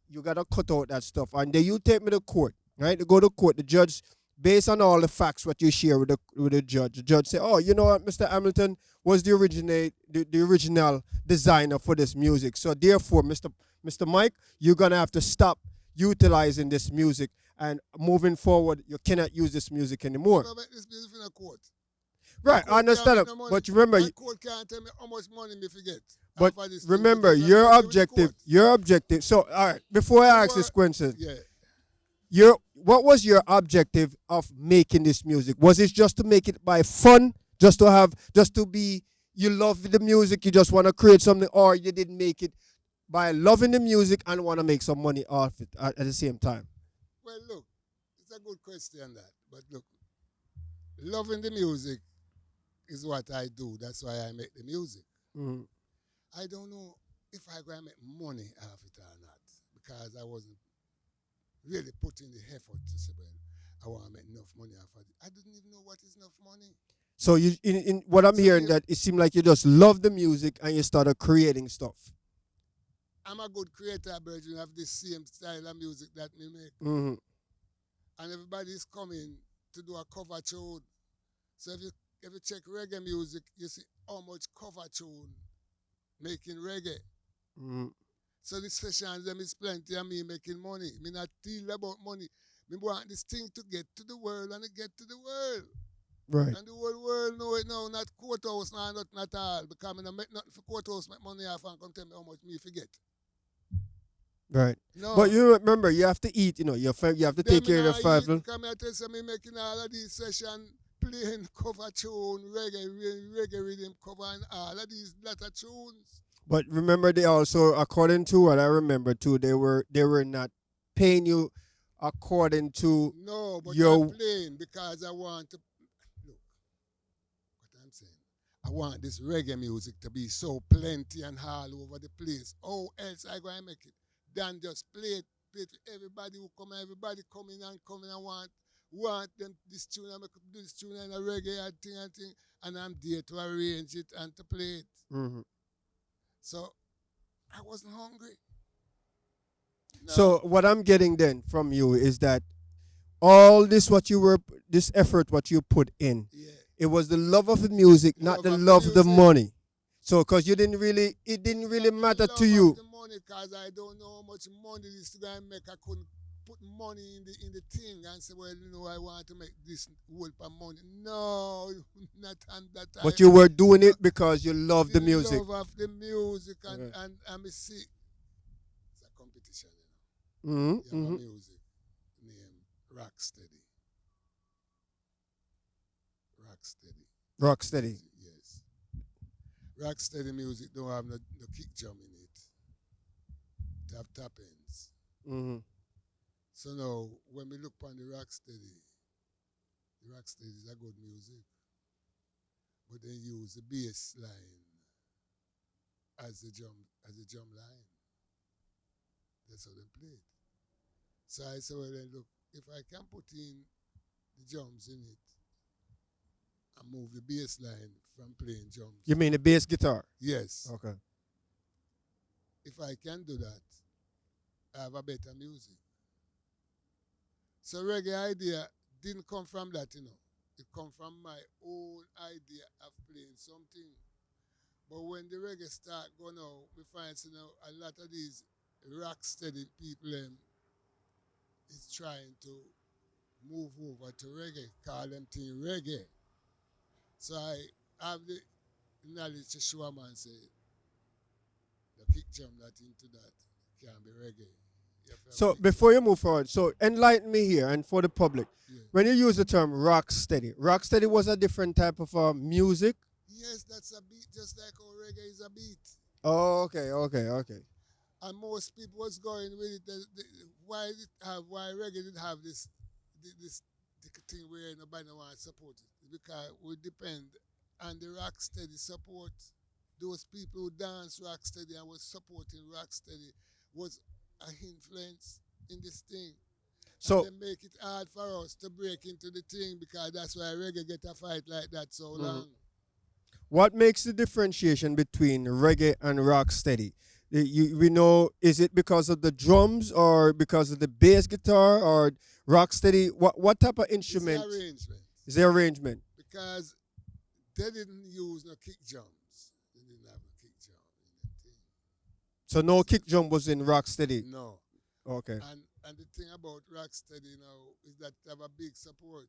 [SPEAKER 1] you gotta cut out that stuff, and then you take me to court, right? You go to court, the judge, based on all the facts what you share with the judge say, oh, you know what, Mr. Hamilton was the original designer for this music, so therefore, Mr. Mike, you're gonna have to stop utilizing this music, and moving forward, you cannot use this music anymore.
[SPEAKER 2] This music in a court.
[SPEAKER 1] Right, I understand it, but remember,
[SPEAKER 2] the court can't tell me how much money me forget.
[SPEAKER 1] But remember, your objective. So, all right, before I ask this question, what was your objective of making this music? Was it just to make it by fun, just to have, just to be, you love the music, you just want to create something, or you didn't make it by loving the music and want to make some money off it at the same time?
[SPEAKER 2] Well, look, it's a good question that. But look, loving the music is what I do. That's why I make the music.
[SPEAKER 1] Mm-hmm.
[SPEAKER 2] I don't know if I going to make money off it or not because I wasn't really putting the effort to say, well, I want to make enough money off of it. I didn't even know what is enough money.
[SPEAKER 1] So you, in what I'm
[SPEAKER 2] So
[SPEAKER 1] hearing,
[SPEAKER 2] if
[SPEAKER 1] that it seemed like you just love the music and you started creating stuff.
[SPEAKER 2] I'm a good creator, Virgin, have the same style of music that me make.
[SPEAKER 1] Mm-hmm.
[SPEAKER 2] And everybody's coming to do a cover tune. So if you check reggae music, you see how much cover tune making reggae.
[SPEAKER 1] Mm-hmm.
[SPEAKER 2] So the sessions them is plenty of me making money. Me not deal about money. Me want this thing to get to the world and it get to the world.
[SPEAKER 1] Right.
[SPEAKER 2] And the whole world know it now, not courthouse, nah, nothing at all. Because I don't make nothing for courthouse, make money off and come tell me how much me forget.
[SPEAKER 1] Right.
[SPEAKER 2] No.
[SPEAKER 1] But you remember, you have to eat, you have to take care of your family.
[SPEAKER 2] Come here, tell me making all of these sessions, playing cover tune, reggae rhythm cover and all of these lot of tunes.
[SPEAKER 1] But remember, they also, according to what I remember too, they were not paying you according to
[SPEAKER 2] No, but
[SPEAKER 1] your.
[SPEAKER 2] I'm playing because I want to look what I'm saying. I want this reggae music to be so plenty and all over the place. How else I going to make it? Than just play it to everybody who come, everybody coming and want them this tune, I make do this tune and a reggae and thing, and I'm there to arrange it and to play it.
[SPEAKER 1] Mm-hmm.
[SPEAKER 2] So I wasn't hungry. No.
[SPEAKER 1] So what I'm getting then from you is that all this effort, what you put in,
[SPEAKER 2] yeah.
[SPEAKER 1] it was the love of the music, not the love of the money. So, because it didn't really matter to you.
[SPEAKER 2] The money, cause I don't know how much money this guy make. I couldn't put money in the thing and say, well, I want to make this whole for money. No, not on that time.
[SPEAKER 1] But you were doing it because you love the music.
[SPEAKER 2] Love of the music and me see. It's a competition,
[SPEAKER 1] Mm-hmm.
[SPEAKER 2] You have
[SPEAKER 1] Mm-hmm.
[SPEAKER 2] a music named Rocksteady.
[SPEAKER 1] Rocksteady.
[SPEAKER 2] Yes. Rocksteady music don't have no kick drum in it. It have tap ends.
[SPEAKER 1] Mm-hmm.
[SPEAKER 2] So now, when we look on the Rocksteady is a good music. But they use the bass line as the drum line. That's how they play it. So I said, well then look, if I can put in the drums in it and move the bass line from playing drums.
[SPEAKER 1] You mean the bass guitar?
[SPEAKER 2] Yes.
[SPEAKER 1] Okay.
[SPEAKER 2] If I can do that, I have a better music. So reggae idea didn't come from that, It come from my own idea of playing something. But when the reggae start going out, we find, a lot of these rock steady people is trying to move over to reggae, call them thing reggae. So I have the knowledge to show them and say, the kick drum that into that can be reggae.
[SPEAKER 1] So before you move forward, so enlighten me here and for the public.
[SPEAKER 2] Yeah.
[SPEAKER 1] When you use the term rocksteady was a different type of music?
[SPEAKER 2] Yes, that's a beat, just like how reggae is a beat.
[SPEAKER 1] Oh, okay.
[SPEAKER 2] And most people was going with it. Why reggae didn't have this thing where nobody want to support it? Because we depend on the rocksteady support. Those people who dance rocksteady and was supporting rocksteady was an influence in this thing.
[SPEAKER 1] So
[SPEAKER 2] and they make it hard for us to break into the thing because that's why reggae get a fight like that so long.
[SPEAKER 1] what makes the differentiation between reggae and rocksteady? We know, is it because of the drums or because of the bass guitar or rocksteady? What type of instrument?
[SPEAKER 2] It's the arrangement.
[SPEAKER 1] Is the arrangement?
[SPEAKER 2] Because they didn't use no kick drums. They didn't have no kick drum in the thing.
[SPEAKER 1] So no kick drum was in rocksteady?
[SPEAKER 2] No.
[SPEAKER 1] Okay.
[SPEAKER 2] And the thing about rocksteady now is that they have a big support.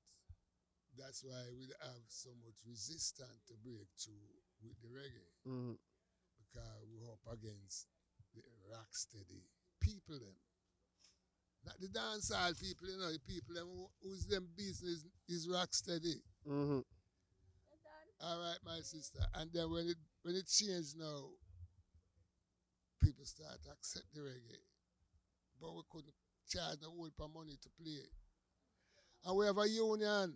[SPEAKER 2] That's why we have so much resistance to break through with the reggae. Because we're up against the rocksteady people them. Not the dancehall people, the people them whose them business is rocksteady. my sister. And then when it changed now, people start to accept the reggae. But we couldn't charge no whole for money to play. And we have a union.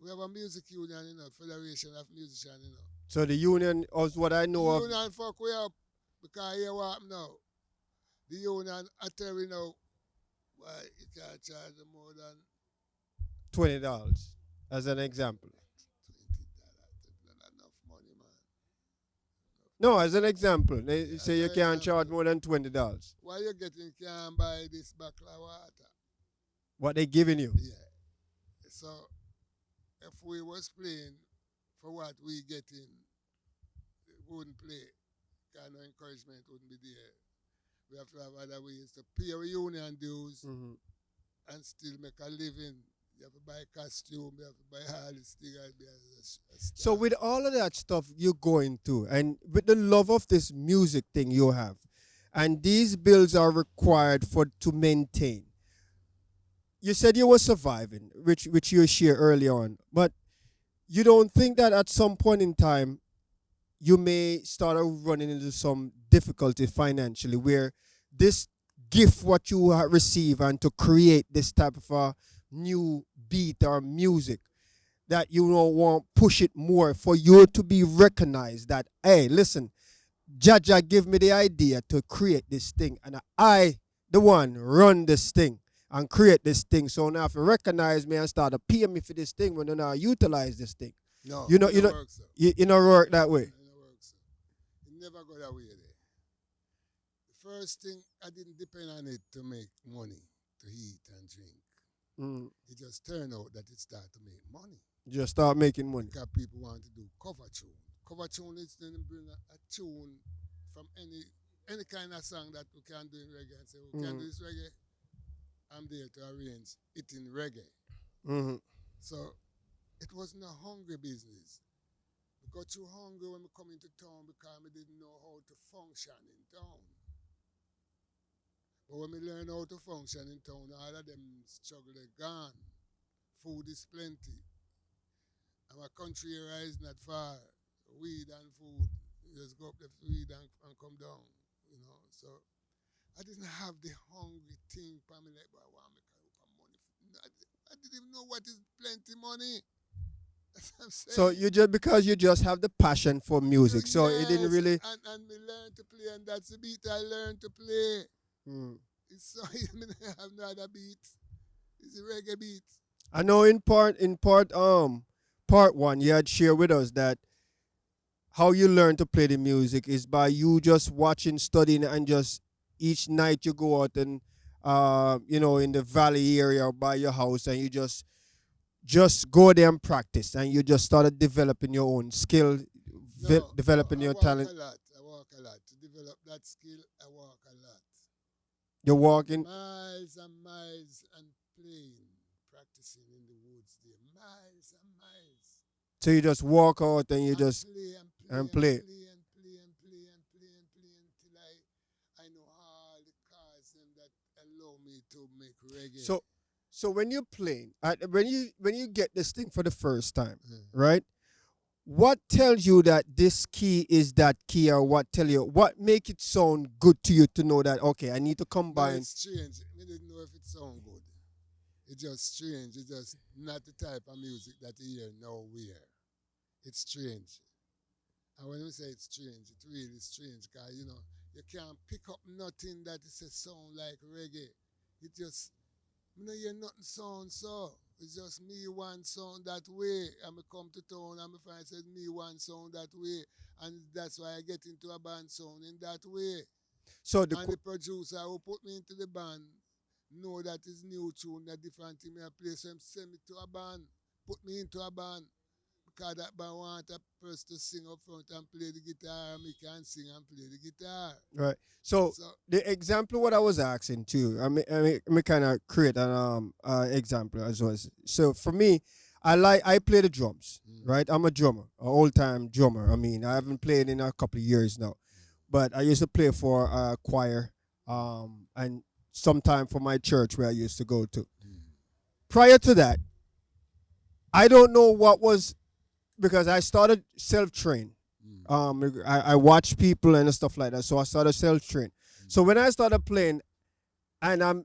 [SPEAKER 2] We have a music union, Federation of Musicians,
[SPEAKER 1] So the union is what I know
[SPEAKER 2] The
[SPEAKER 1] of.
[SPEAKER 2] union fuck we up because here what happen now. The union I tell you now why you can't charge them more than
[SPEAKER 1] $20 as an example.
[SPEAKER 2] $20. Not enough money, man.
[SPEAKER 1] No, as an example. They
[SPEAKER 2] Yeah,
[SPEAKER 1] say you
[SPEAKER 2] as an
[SPEAKER 1] can't charge
[SPEAKER 2] example.
[SPEAKER 1] more than $20.
[SPEAKER 2] Why you getting can buy this bottle of water?
[SPEAKER 1] What they giving you.
[SPEAKER 2] Yeah. So if we was playing for what we getting, we wouldn't play. Kind of encouragement wouldn't be there. We have to have other ways to pay our union dues and still make a living. You have to buy costume, you have to buy all this thing.
[SPEAKER 1] So with all of that stuff you're going through, and with the love of this music thing you have, and these bills are required for to maintain. You said you were surviving, which you shared earlier on, but you don't think that at some point in time you may start running into some difficulty financially, where this gift what you receive and to create this type of a new beat or music, that you don't want push it more for you to be recognized that, hey, listen, Jaja give me the idea to create this thing, and I the one run this thing and create this thing, so now if you recognize me and start to pay me for this thing when you now utilize this thing.
[SPEAKER 2] No,
[SPEAKER 1] You know,
[SPEAKER 2] it don't work so.
[SPEAKER 1] you know work that way.
[SPEAKER 2] It don't work so. It never go that way there. The first thing, I didn't depend on it to make money, to eat and drink. It just turned out that it started to make money.
[SPEAKER 1] Just start making money.
[SPEAKER 2] Because people want to do cover tune. Cover tune is then bring a tune from any kind of song that we can do in reggae and say, we can do this reggae. I'm there to arrange it in reggae. So it wasn't a hungry business. We got too hungry when we come into town because we didn't know how to function in town. But when we learn how to function in town, all of them struggle are gone. Food is plenty. Our country here is not far. Weed and food. You just go up the weed and come down. So I didn't have the hungry thing for me like, I want to make a money. I didn't even know what is plenty money. That's what I'm saying.
[SPEAKER 1] So because you just have the passion for music, so it didn't really.
[SPEAKER 2] And we learned to play, and that's the beat I learned to play. It's so I have no other beat. It's a reggae beat.
[SPEAKER 1] I know in part one you had shared with us that how you learn to play the music is by you just watching, studying, and just each night you go out and in the valley area by your house, and you just go there and practice, and you just started developing your own skill, developing your talent.
[SPEAKER 2] I walk a lot. To develop that skill, I walk a lot.
[SPEAKER 1] You're walking
[SPEAKER 2] miles and miles and playing, practicing in the woods there, miles and miles.
[SPEAKER 1] So you just walk out and you
[SPEAKER 2] and
[SPEAKER 1] just
[SPEAKER 2] play
[SPEAKER 1] and play.
[SPEAKER 2] Until I know all the cards and that allow me to make reggae.
[SPEAKER 1] So when you're playing, when you get this thing for the first time, right? What tells you that this key is that key, or what make it sound good to you to know that, okay, I need to combine?
[SPEAKER 2] No, it's strange. I didn't know if it sound good. It's just strange. It's just not the type of music that you hear nowhere. It's strange. And when we say it's strange, it's really strange because, you can't pick up nothing that is a sound like reggae. It just, you hear nothing sound so. It's just me one sound that way. And I come to town and I find said me one sound that way. And that's why I get into a band sound in that way.
[SPEAKER 1] So
[SPEAKER 2] the producer who put me into the band know that is new tune, a different thing I play. So him send me to a band, put me into a band. Because that band want a person to sing up front and play the guitar, and me can sing and play the guitar.
[SPEAKER 1] Right. So the example what I was asking too, I kind of create an example as well. So for me, I play the drums, right? I'm a drummer, an old time drummer. I haven't played in a couple of years now, but I used to play for a choir, and sometime for my church where I used to go to. Prior to that, I don't know what was because I started self-train.
[SPEAKER 2] Mm.
[SPEAKER 1] I watch people and stuff like that, so I started self-train. So when I started playing, and I'm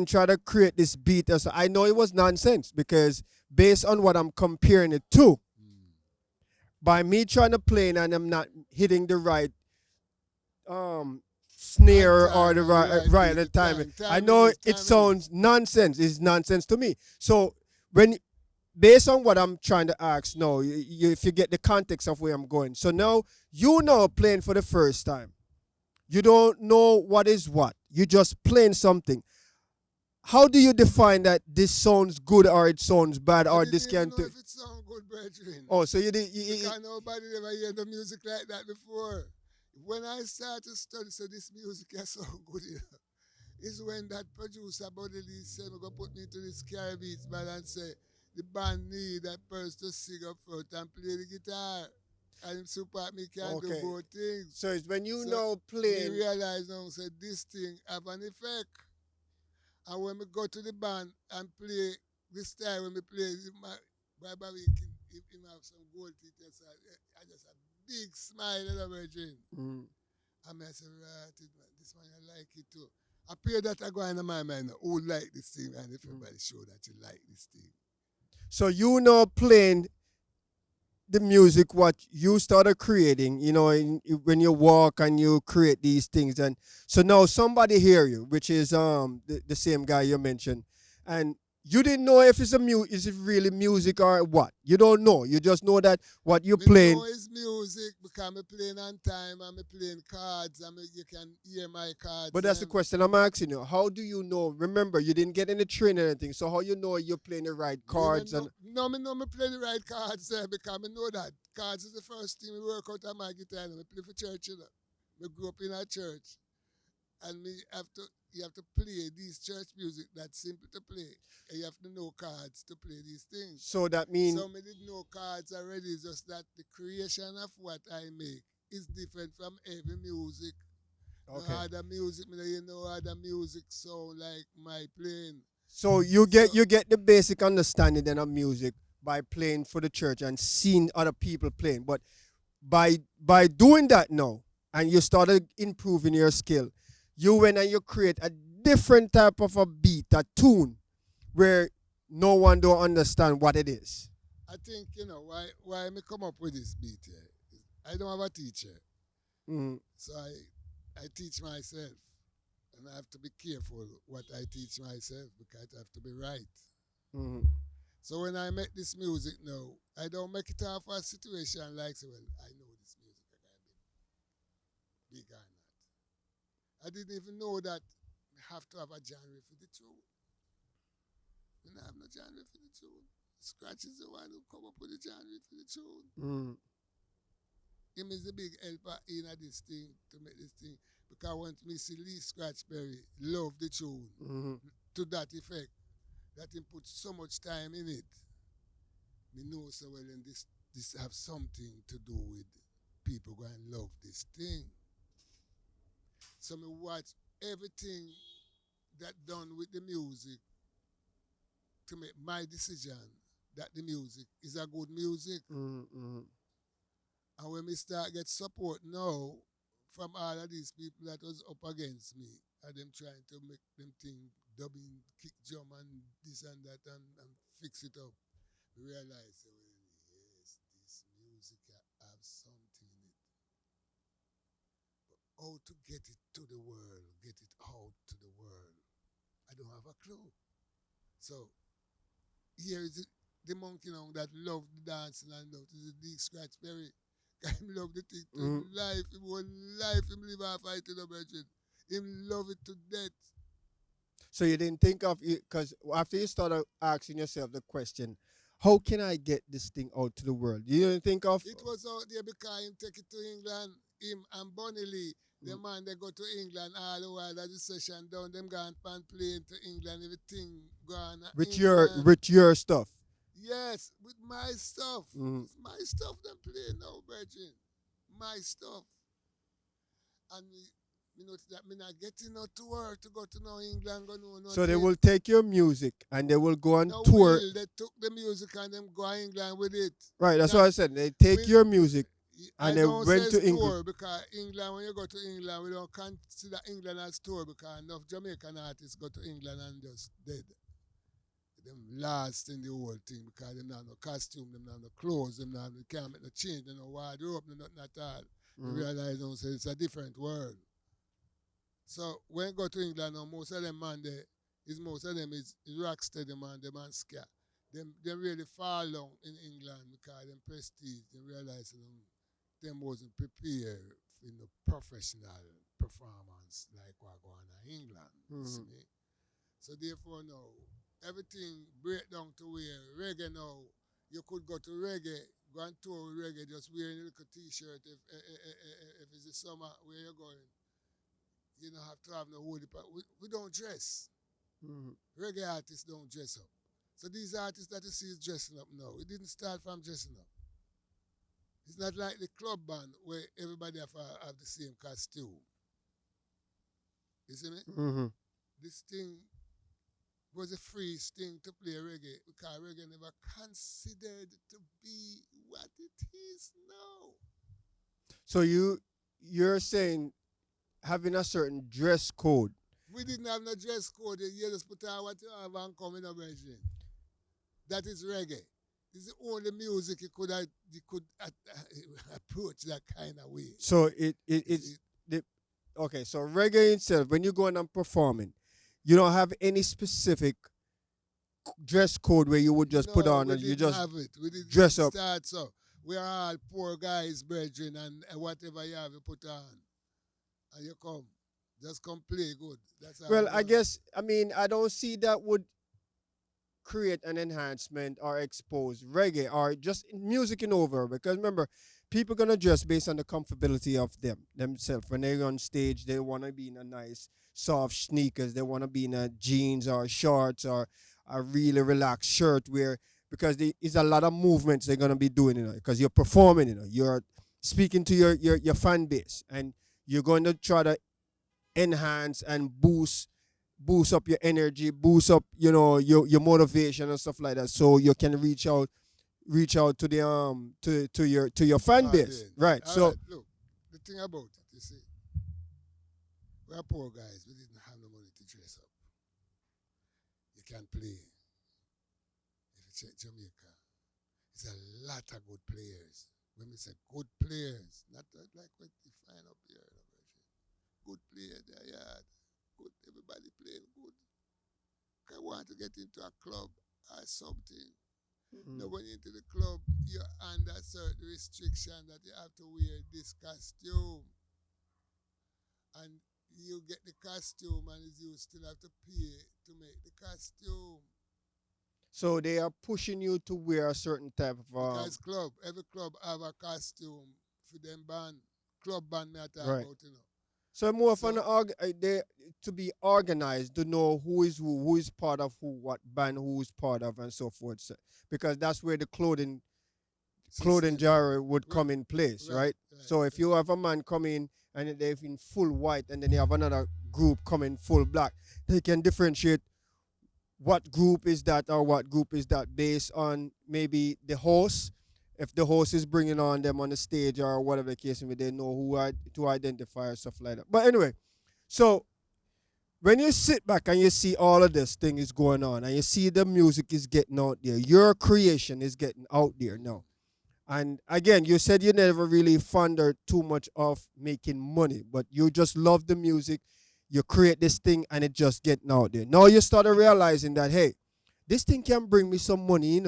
[SPEAKER 1] try to create this beat, so I know it was nonsense because based on what I'm comparing it to,
[SPEAKER 2] Mm.
[SPEAKER 1] by me trying to play and I'm not hitting the right um snare or
[SPEAKER 2] Time
[SPEAKER 1] the
[SPEAKER 2] and the
[SPEAKER 1] right
[SPEAKER 2] right
[SPEAKER 1] right
[SPEAKER 2] beat,
[SPEAKER 1] at the
[SPEAKER 2] the
[SPEAKER 1] time.
[SPEAKER 2] time.
[SPEAKER 1] I
[SPEAKER 2] Timing
[SPEAKER 1] know
[SPEAKER 2] is
[SPEAKER 1] it
[SPEAKER 2] timing is.
[SPEAKER 1] sounds nonsense. It's nonsense to me. So when based on what I'm trying to ask, no, if you get the context of where I'm going. So now playing for the first time. You don't know what is what. You just playing something. How do you define that this sounds good or it sounds bad
[SPEAKER 2] I
[SPEAKER 1] or
[SPEAKER 2] didn't
[SPEAKER 1] this
[SPEAKER 2] even
[SPEAKER 1] can't?
[SPEAKER 2] know if it sound good, brethren.
[SPEAKER 1] Oh, so
[SPEAKER 2] Because nobody ever heard the music like that before. When I started to study, so this music is so good, is when that producer Buddy Lee said, we're going to put me into this Caribbean Beats band and say, the band need that person to sing up front and play the guitar. And him support me can do
[SPEAKER 1] okay.
[SPEAKER 2] both things.
[SPEAKER 1] So it's when you
[SPEAKER 2] So
[SPEAKER 1] know
[SPEAKER 2] me
[SPEAKER 1] playing.
[SPEAKER 2] realize now, say, this thing have an effect. And when we go to the band and play this style, when we play, by Bobby, him have some gold teeth, so I just a big smile at the virgin.
[SPEAKER 1] Mm.
[SPEAKER 2] And I say, right, this one I like it too. I pray that I go in my mind, who like this thing, and if everybody show that you like this thing.
[SPEAKER 1] So playing the music what you started creating, when you walk and you create these things, and so now somebody hear you, which is the same guy you mentioned, and you didn't know if is it really music or what. You don't know. You just know that what you're
[SPEAKER 2] Me
[SPEAKER 1] playing.
[SPEAKER 2] know it's music because I'm playing on time, I'm playing cards, you can hear my cards.
[SPEAKER 1] But that's the question I'm asking you. How do you know? Remember, you didn't get any training or anything. So how you know you're playing the right cards? And
[SPEAKER 2] Me know me play the right cards because I know that. Cards is the first thing we work out on my guitar and we play for church, We grew up in a church. And you have to play these church music that's simple to play. And you have to know cards to play these things.
[SPEAKER 1] so that means
[SPEAKER 2] So me didn't know cards already, it's just that the creation of what I make is different from every music.
[SPEAKER 1] okay.
[SPEAKER 2] No other music, other music sound like my playing.
[SPEAKER 1] So you get the basic understanding then of music by playing for the church and seeing other people playing. But by doing that now, and you started improving your skill, you went and you create a different type of a beat, a tune, where no one don't understand what it is.
[SPEAKER 2] I think, why me come up with this beat here. I don't have a teacher.
[SPEAKER 1] Mm.
[SPEAKER 2] So I teach myself. And I have to be careful what I teach myself because I have to be right.
[SPEAKER 1] Mm.
[SPEAKER 2] So when I make this music now, I don't make it off a situation like, say, well, I know this music, I got big or not. I didn't even know that I have to have a genre for the tune. When I have no genre for the tune. Scratch is the one who come up with the genre for the tune.
[SPEAKER 1] Mm.
[SPEAKER 2] Him is the big helper in this thing to make this thing. Because once me see Lee Scratch Perry love the tune
[SPEAKER 1] Mm-hmm.
[SPEAKER 2] to that effect, that he put so much time in it, me know so well and this have something to do with people going to love this thing. So me watch everything that done with the music to make my decision that the music is a good music.
[SPEAKER 1] Mm-hmm.
[SPEAKER 2] And when we start get support now from all of these people that was up against me, and them trying to make them think dubbing, kick drum and this and that and fix it up, we realize, well, yes, this music have something in it. But how to get it to the world, get it out to the world, I don't have a clue. So here is the monkey now that love the dancing and love to the big scratch berry. Him love the thing to him life, him whole life, him live and fight in the virgin. Him love it to death.
[SPEAKER 1] So you didn't think of it because after you started asking yourself the question, how can I get this thing out to the world? You didn't think of
[SPEAKER 2] It was out there because him take it to England, him and Bonnie Lee. The man they go to England all the while that the session down, them gone pan plane to England, everything gone
[SPEAKER 1] with
[SPEAKER 2] England.
[SPEAKER 1] your stuff.
[SPEAKER 2] Yes, with my stuff.
[SPEAKER 1] Mm.
[SPEAKER 2] It's my stuff them play now, virgin. My stuff. And Me notice that me not getting no tour to go to no England, go no
[SPEAKER 1] So they
[SPEAKER 2] nothing.
[SPEAKER 1] will take your music and they will go on
[SPEAKER 2] No
[SPEAKER 1] tour.
[SPEAKER 2] will. They took the music and them go to England with it.
[SPEAKER 1] Right, that's
[SPEAKER 2] Not
[SPEAKER 1] what I said. They take
[SPEAKER 2] we.
[SPEAKER 1] your music and
[SPEAKER 2] I
[SPEAKER 1] they
[SPEAKER 2] don't
[SPEAKER 1] went
[SPEAKER 2] say
[SPEAKER 1] to England.
[SPEAKER 2] tour because England. When you go to England, we don't consider England as tour because enough Jamaican artists go to England and just dead. Them last in the whole thing because them not no costume, them not no clothes, them not they can't make no change, them no wardrobe, no nothing at all. You
[SPEAKER 1] Mhm.
[SPEAKER 2] realize don't say it's a different world. So when you go to England now, most of them man there is most of them is rock steady man, them and ska. Them really fall down in England because them prestige, they realize them wasn't prepared in the professional performance like what go on in England. You see
[SPEAKER 1] Mhm.
[SPEAKER 2] me? So therefore now everything break down to where reggae now, you could go to reggae, go and tour with reggae, just wearing a little t-shirt if it's the summer where you're going. You don't have to have no hoodie. We don't dress.
[SPEAKER 1] Mhm.
[SPEAKER 2] Reggae artists don't dress up. So these artists that you see is dressing up now. It didn't start from dressing up. It's not like the club band where everybody have the same costume. You see me?
[SPEAKER 1] Mhm.
[SPEAKER 2] This thing was a free thing to play reggae because reggae never considered to be what it is now.
[SPEAKER 1] So you're saying having a certain dress code.
[SPEAKER 2] We didn't have no dress code. You just put on what you have and come in a version. That is reggae. It's the only music you could approach that kind of way.
[SPEAKER 1] So it's
[SPEAKER 2] It,
[SPEAKER 1] the okay. So reggae itself, when you're going and performing, you don't have any specific dress code where you would just put
[SPEAKER 2] no,
[SPEAKER 1] on
[SPEAKER 2] we
[SPEAKER 1] and you
[SPEAKER 2] didn't
[SPEAKER 1] just
[SPEAKER 2] have it. We didn't
[SPEAKER 1] dress up.
[SPEAKER 2] start so. We are all poor guys, brethren, and whatever you have, you put on. And you come. Just come play good. That's how
[SPEAKER 1] Well,
[SPEAKER 2] it
[SPEAKER 1] I
[SPEAKER 2] was.
[SPEAKER 1] guess I mean I don't see that would create an enhancement or expose reggae or just music in over because remember people gonna dress based on the comfortability of themselves when they're on stage they want to be in a nice soft sneakers they want to be in a jeans or shorts or a really relaxed shirt where because it's a lot of movements they're gonna be doing because you're performing you're speaking to your fan base and you're going to try to enhance and boost up your energy, boost up, your motivation and stuff like that. So you can reach out to the to your fan base.
[SPEAKER 2] Audience.
[SPEAKER 1] Right.
[SPEAKER 2] All right,
[SPEAKER 1] So
[SPEAKER 2] look. The thing about it, you see, we're poor guys. We didn't have no money to dress up. You can play. If you check Jamaica, it's a lot of good players. When we say good players, not like what you find up here. Good players, they are good. Everybody playing good. I want to get into a club or something. Now,
[SPEAKER 1] mm,
[SPEAKER 2] when you're into the club, you're under certain restriction that you have to wear this costume. And you get the costume, and you still have to pay to make the costume.
[SPEAKER 1] so they are pushing you to wear a certain type of
[SPEAKER 2] Because every club have a costume for them band. Club band me I talk
[SPEAKER 1] right.
[SPEAKER 2] about.
[SPEAKER 1] So more of
[SPEAKER 2] So,
[SPEAKER 1] they to be organized to know who is part of who, what band, who is part of, and so forth. So, because that's where the clothing
[SPEAKER 2] system.
[SPEAKER 1] genre would
[SPEAKER 2] Right,
[SPEAKER 1] come in place,
[SPEAKER 2] right,
[SPEAKER 1] right?
[SPEAKER 2] right,
[SPEAKER 1] So if you
[SPEAKER 2] right.
[SPEAKER 1] have a man come in and they're in full white and then you have another group coming full black, they can differentiate what group is that or what group is that based on maybe the host. If the host is bringing on them on the stage or whatever the case may be, they know who to identify or stuff like that. But anyway, so when you sit back and you see all of this thing is going on and you see the music is getting out there, your creation is getting out there now. And again, you said you never really funded too much of making money, but you just love the music. You create this thing and it just getting out there. Now you started realizing that, hey, this thing can bring me some money.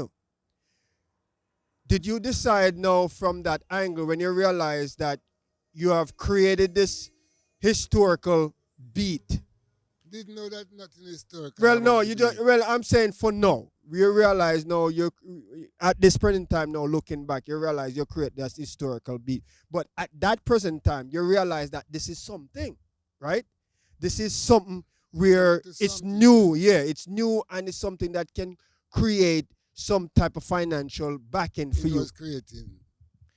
[SPEAKER 1] Did you decide now from that angle when you realize that you have created this historical beat?
[SPEAKER 2] Didn't know that nothing historical
[SPEAKER 1] Well, no,
[SPEAKER 2] about the
[SPEAKER 1] you don't.
[SPEAKER 2] beat.
[SPEAKER 1] Well, I'm saying for now, you realize now you at this present time now looking back, you realize you create this historical beat. But at that present time, you realize that this is something, right? This is something
[SPEAKER 2] Coming
[SPEAKER 1] where
[SPEAKER 2] to
[SPEAKER 1] it's
[SPEAKER 2] something,
[SPEAKER 1] new.
[SPEAKER 2] yes.
[SPEAKER 1] Yeah, it's new and it's something that can create some type of financial backing for
[SPEAKER 2] It
[SPEAKER 1] you.
[SPEAKER 2] was creating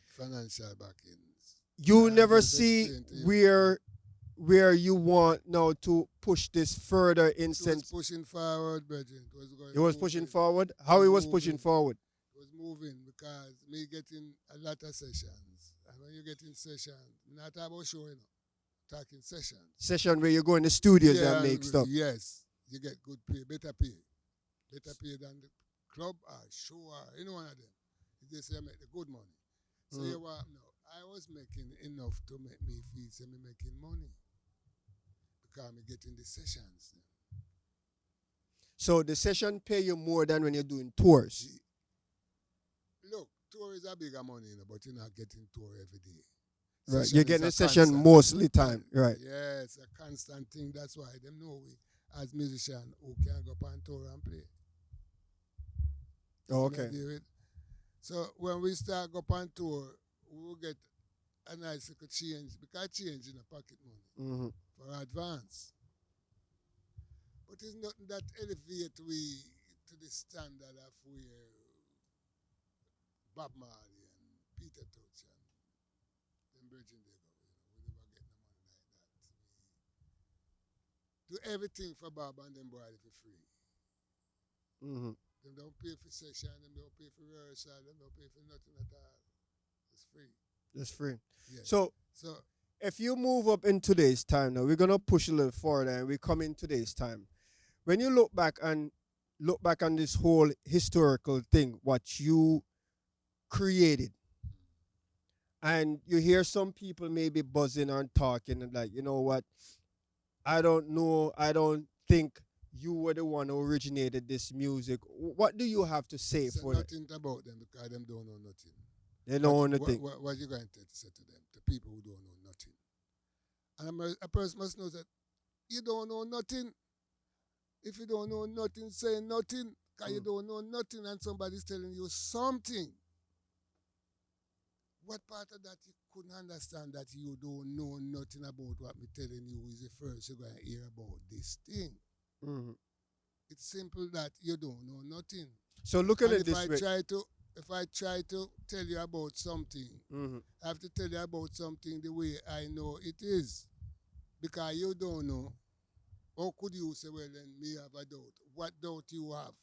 [SPEAKER 2] financial backings.
[SPEAKER 1] You
[SPEAKER 2] I
[SPEAKER 1] never
[SPEAKER 2] just
[SPEAKER 1] see
[SPEAKER 2] explained to you.
[SPEAKER 1] where where you want now to push this further in
[SPEAKER 2] It was
[SPEAKER 1] sense?
[SPEAKER 2] pushing forward, brethren. It was
[SPEAKER 1] It
[SPEAKER 2] going
[SPEAKER 1] was pushing
[SPEAKER 2] moving.
[SPEAKER 1] forward.
[SPEAKER 2] It
[SPEAKER 1] How
[SPEAKER 2] was
[SPEAKER 1] it was pushing
[SPEAKER 2] moving.
[SPEAKER 1] forward?
[SPEAKER 2] It was moving because me getting a lot of sessions. And when you get in sessions, not about showing up, talking sessions.
[SPEAKER 1] Session where you go in the studios and
[SPEAKER 2] Yeah,
[SPEAKER 1] make stuff.
[SPEAKER 2] yes. You get good pay, better pay. Better pay than the club or show or any one of them. They say I make the good money. So you what now? I was making enough to make me feel say me making money. Because me getting the sessions.
[SPEAKER 1] So the session pay you more than when you're doing tours.
[SPEAKER 2] Look, tour is a bigger money, but you're not getting tour every day.
[SPEAKER 1] Right.
[SPEAKER 2] Session
[SPEAKER 1] You're
[SPEAKER 2] is
[SPEAKER 1] getting
[SPEAKER 2] a
[SPEAKER 1] a session
[SPEAKER 2] constant.
[SPEAKER 1] mostly time. Right.
[SPEAKER 2] Yes, a constant thing. That's why them know we as musicians who can go up on tour and play.
[SPEAKER 1] Oh, okay.
[SPEAKER 2] So when we start go up on tour, we will get a nice little change because change in the pocket money for advance. But it's nothing that elevate we to the standard of where Bob Marley and Peter Tosh and them Virgin they go. We never get no money like that. We do everything for Bob and them boy for free. Them don't pay for session, them don't pay for rehearsal, them don't pay for nothing at all. It's free.
[SPEAKER 1] It's free.
[SPEAKER 2] Yeah.
[SPEAKER 1] So if you move up in today's time now, we're gonna push a little further and we come in today's time. When you look back on this whole historical thing, what you created, and you hear some people maybe buzzing and talking and like, you know what, I don't know, I don't think you were the one who originated this music. What do you have to say
[SPEAKER 2] so
[SPEAKER 1] for
[SPEAKER 2] nothing about them because them don't know nothing.
[SPEAKER 1] They don't know nothing.
[SPEAKER 2] What you going to say to them, to people who don't know nothing? And a person must know that you don't know nothing. If you don't know nothing, say nothing. Because you don't know nothing and somebody's telling you something. What part of that you couldn't understand that you don't know nothing about what I'm telling you is the first you're going to hear about this thing. It's simple that you don't know nothing.
[SPEAKER 1] So look at
[SPEAKER 2] and
[SPEAKER 1] it this way.
[SPEAKER 2] If I try to tell you about something, I have to tell you about something the way I know it is. Because you don't know. How could you say, well, then me have a doubt? What doubt you have?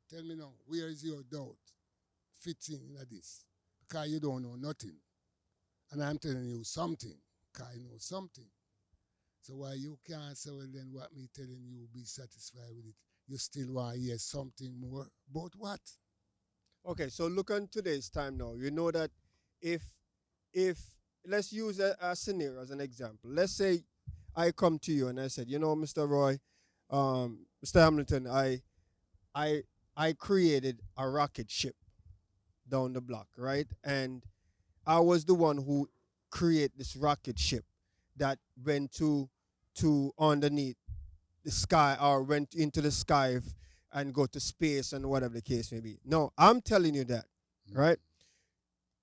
[SPEAKER 2] Tell me now, where is your doubt fitting in this? Because you don't know nothing. And I'm telling you something, because I know something. So why you can't say, well, then what me telling you, be satisfied with it? You still want to hear something more? About what?
[SPEAKER 1] Okay, so look on today's time now. You know that if let's use a scenario as an example. Let's say I come to you and I said, you know, Mr. Roy, Mr. Hamilton, I created a rocket ship down the block, right? And I was the one who created this rocket ship that went to underneath the sky or went into the sky and go to space and whatever the case may be. No, I'm telling you that, right?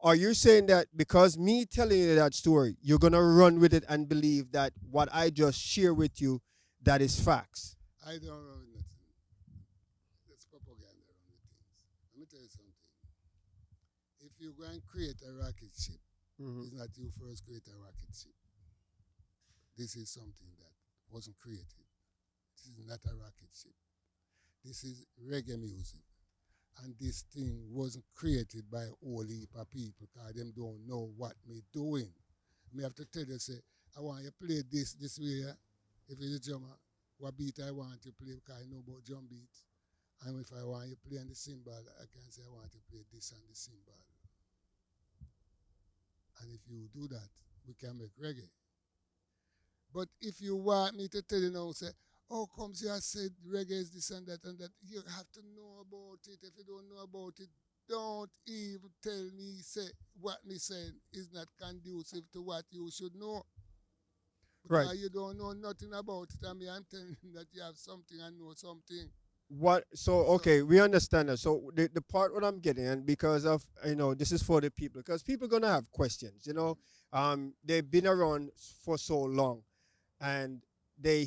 [SPEAKER 1] Are you saying that because me telling you that story, you're going to run with it and believe that what I just share with you, that is facts?
[SPEAKER 2] I don't know nothing. That's propaganda around the things. Let me tell you something. If you go and create a rocket ship, it's not you first create a rocket ship. This is something that wasn't created. This is not a rocket ship. This is reggae music. And this thing wasn't created by a whole heap of people because them don't know what me doing. Me have to tell you, say, I want you to play this way. If you're a drummer, what beat I want you to play because I know about drum beat. And if I want you to play on the cymbal, I can say I want you to play this on the cymbal. And if you do that, we can make reggae. But if you want me to tell you now, say, how comes you have said reggae is this and that, you have to know about it. If you don't know about it, don't even tell me say what me saying is not conducive to what you should know. Because
[SPEAKER 1] Right.
[SPEAKER 2] you don't know nothing about it. I mean, I'm telling you that you have something and know something.
[SPEAKER 1] Okay, we understand that. So the part what I'm getting, and because of this is for the people, because people gonna have questions, they've been around for so long, and they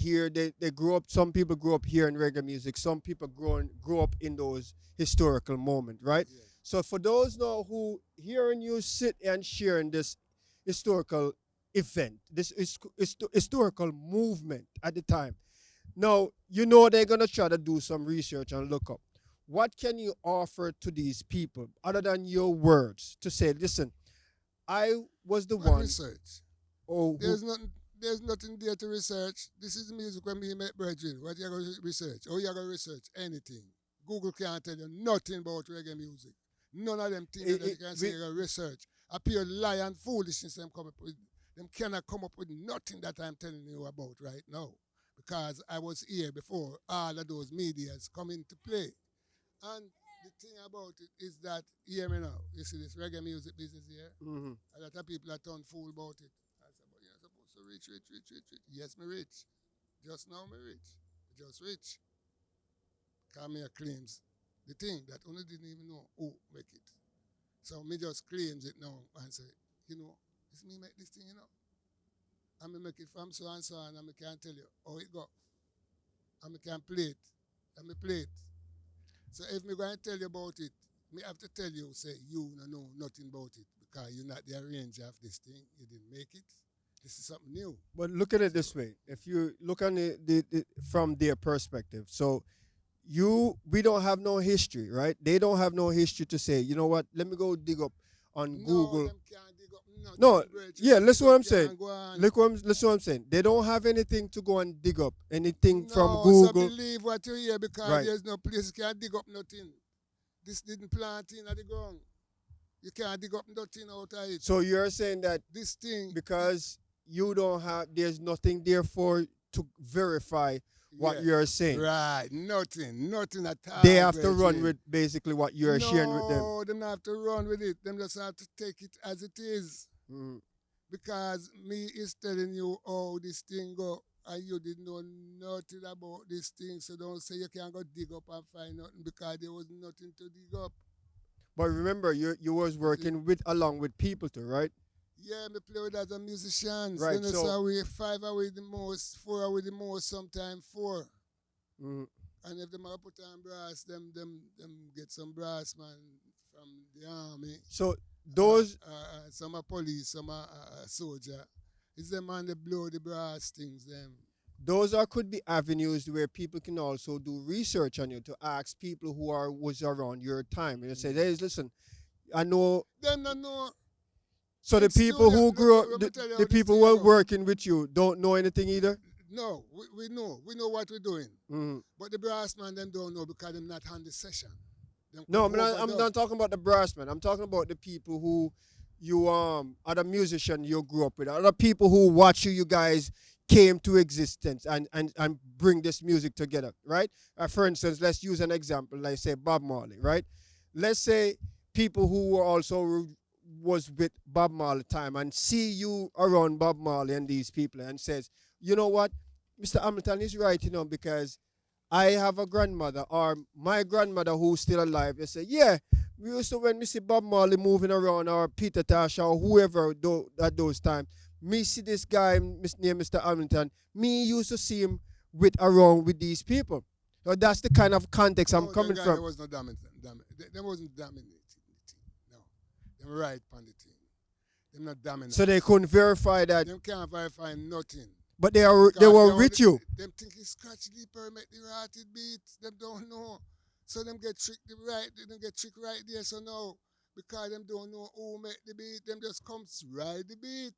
[SPEAKER 1] grew up. Some people grew up hearing reggae music. Some people grew up in those historical moments, right?
[SPEAKER 2] Yeah.
[SPEAKER 1] So for those now who hearing you sit and sharing this historical event, this historical movement at the time. Now, you know they're going to try to do some research and look up. What can you offer to these people other than your words to say, listen, I was the
[SPEAKER 2] What
[SPEAKER 1] one,
[SPEAKER 2] research?
[SPEAKER 1] oh, who,
[SPEAKER 2] There's nothing there to research. This is music when we make brethren. What you going to research? Oh, you going to research anything. Google can't tell you nothing about reggae music. None of them things that you can say
[SPEAKER 1] we,
[SPEAKER 2] you going to research. A pure lie and foolishness them come up with. Them cannot come up with nothing that I'm telling you about right now. Because I was here before all of those medias come into play. And the thing about it is that, hear me now, you see this reggae music business here,
[SPEAKER 1] mhm.
[SPEAKER 2] a lot of people are turned fool about it. I said, but you're supposed to rich. Yes, me rich. Just now me rich. Just rich. Cause me a claims the thing that only didn't even know who make it. So me just claims it now and say, it's me make this thing, And me make it from so and so and I can tell you how it go. And me can play it. And me play it. So if me going to tell you about it, me have to tell you, say, you no know nothing about it because you're not the arranger of this thing. You didn't make it. This is something new.
[SPEAKER 1] But look at it
[SPEAKER 2] So,
[SPEAKER 1] this way. If you look on the from their perspective, so we don't have no history, right? They don't have no history to say, you know what, let me go dig up on
[SPEAKER 2] no,
[SPEAKER 1] Google.
[SPEAKER 2] them can't dig up
[SPEAKER 1] No,
[SPEAKER 2] nothing, brethren.
[SPEAKER 1] yeah,
[SPEAKER 2] Dig
[SPEAKER 1] listen what
[SPEAKER 2] up
[SPEAKER 1] I'm saying.
[SPEAKER 2] can't go on.
[SPEAKER 1] Listen what I'm saying. They don't have anything to go and dig up, anything from
[SPEAKER 2] No, so
[SPEAKER 1] Google.
[SPEAKER 2] believe what you hear because
[SPEAKER 1] Right.
[SPEAKER 2] there's no place you can dig up nothing. This didn't plant in at the ground. You can't dig up nothing out of it.
[SPEAKER 1] So you're saying that
[SPEAKER 2] This thing,
[SPEAKER 1] because you don't have, there's nothing there for to verify what
[SPEAKER 2] yeah,
[SPEAKER 1] you're saying.
[SPEAKER 2] right, nothing at
[SPEAKER 1] They
[SPEAKER 2] all,
[SPEAKER 1] have to run
[SPEAKER 2] brethren.
[SPEAKER 1] with basically what you're sharing with them.
[SPEAKER 2] No, them not have to run with it. Them just have to take it as it is.
[SPEAKER 1] Mm.
[SPEAKER 2] Because me is telling you how this thing go and you didn't know nothing about this thing. So don't say you can't go dig up and find nothing because there was nothing to dig up.
[SPEAKER 1] But remember, you was working with along with people too, right?
[SPEAKER 2] Yeah, me play with other musicians.
[SPEAKER 1] Right.
[SPEAKER 2] Then it's
[SPEAKER 1] So,
[SPEAKER 2] away five away the most, four away the most, sometimes four.
[SPEAKER 1] mm,
[SPEAKER 2] And if them are put on brass, them get some brass man from the army.
[SPEAKER 1] so those
[SPEAKER 2] Some are police, some are soldier. It's them man that blow the brass things, them.
[SPEAKER 1] those are could be avenues where people can also do research on you to ask people who are was around your time and say, hey, listen, I know.
[SPEAKER 2] Them not know.
[SPEAKER 1] So the
[SPEAKER 2] It's
[SPEAKER 1] people
[SPEAKER 2] studio.
[SPEAKER 1] who grew up,
[SPEAKER 2] Let me tell you
[SPEAKER 1] the
[SPEAKER 2] how this
[SPEAKER 1] people
[SPEAKER 2] thing
[SPEAKER 1] who are
[SPEAKER 2] go.
[SPEAKER 1] working with you don't know anything either.
[SPEAKER 2] No, we know. We know what we're doing.
[SPEAKER 1] Mm.
[SPEAKER 2] But the brass man, them don't know because them not on the session. Them
[SPEAKER 1] No,
[SPEAKER 2] come
[SPEAKER 1] I'm
[SPEAKER 2] overdub.
[SPEAKER 1] not talking about the brass man. I'm talking about the people who you other musician you grew up with, other people who watch you guys came to existence and bring this music together, right? For instance, let's use an example, like say Bob Marley, right? Let's say people who were also was with Bob Marley time and see you around Bob Marley and these people and says, you know what, Mr. Hamilton is right, because I have a grandmother or my grandmother who's still alive. They say, yeah, we used to when we see Bob Marley moving around or Peter Tosh or whoever at those times, me see this guy named Mr. Hamilton, me used to see him around with these people. So that's the kind of context I'm
[SPEAKER 2] No, them
[SPEAKER 1] coming
[SPEAKER 2] guy
[SPEAKER 1] from.
[SPEAKER 2] was not dominant. Them wasn't dominating the thing. No. Them right on the thing. Them not dominant.
[SPEAKER 1] So they couldn't verify that,
[SPEAKER 2] Them can't verify nothing.
[SPEAKER 1] but they
[SPEAKER 2] Because
[SPEAKER 1] were with you.
[SPEAKER 2] Them think it's scratch deeper, make the rotted beat. Them don't know. So them get tricked right there. So now, because them don't know who make the beat, them just comes ride the beat.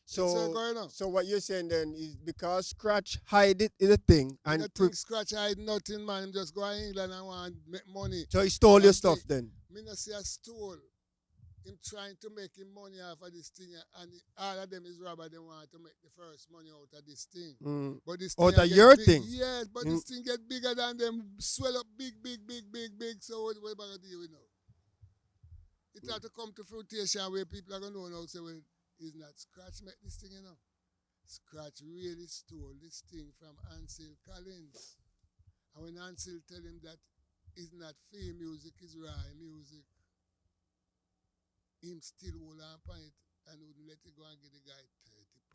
[SPEAKER 1] So,
[SPEAKER 2] Going on.
[SPEAKER 1] so what you're saying then is because Scratch hide it in a thing and
[SPEAKER 2] Nothing scratch hide nothing, man. Him just go to England and want to make money.
[SPEAKER 1] so he stole your
[SPEAKER 2] And
[SPEAKER 1] stuff
[SPEAKER 2] see,
[SPEAKER 1] then.
[SPEAKER 2] Me not say I stole. Him trying to make him money off of this thing, and all of them is robber. They want to make the first money out of this thing.
[SPEAKER 1] Mm.
[SPEAKER 2] But this thing
[SPEAKER 1] Out of
[SPEAKER 2] get
[SPEAKER 1] your
[SPEAKER 2] big.
[SPEAKER 1] thing.
[SPEAKER 2] Yes, but this thing get bigger than them, swell up big. So what about to deal with now? It have to come to fruition where people are gonna know now. Say, well, it's not Scratch make this thing, Scratch really stole this thing from Ansel Collins. And when Ansel tell him that it's not free music, it's rye music, him still hold on upon it and wouldn't let it go and get the guy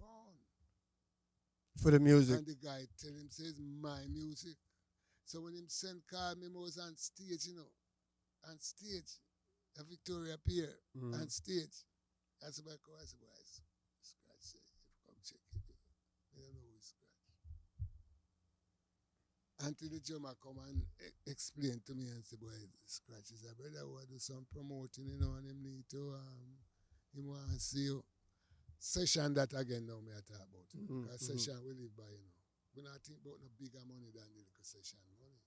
[SPEAKER 2] £30.
[SPEAKER 1] For the music.
[SPEAKER 2] And the guy tell him, says, my music. So when him send call me, I was on stage, on stage, a Victoria Pier, on stage. That's about I said, boys, Scratch say, until the drummer come and explain to me and say, boy, Scratch is a brother who do some promoting, and him need to, him want to see you. Session that again now me I talk about. Because session we live by. We not think about no bigger money than the little session money.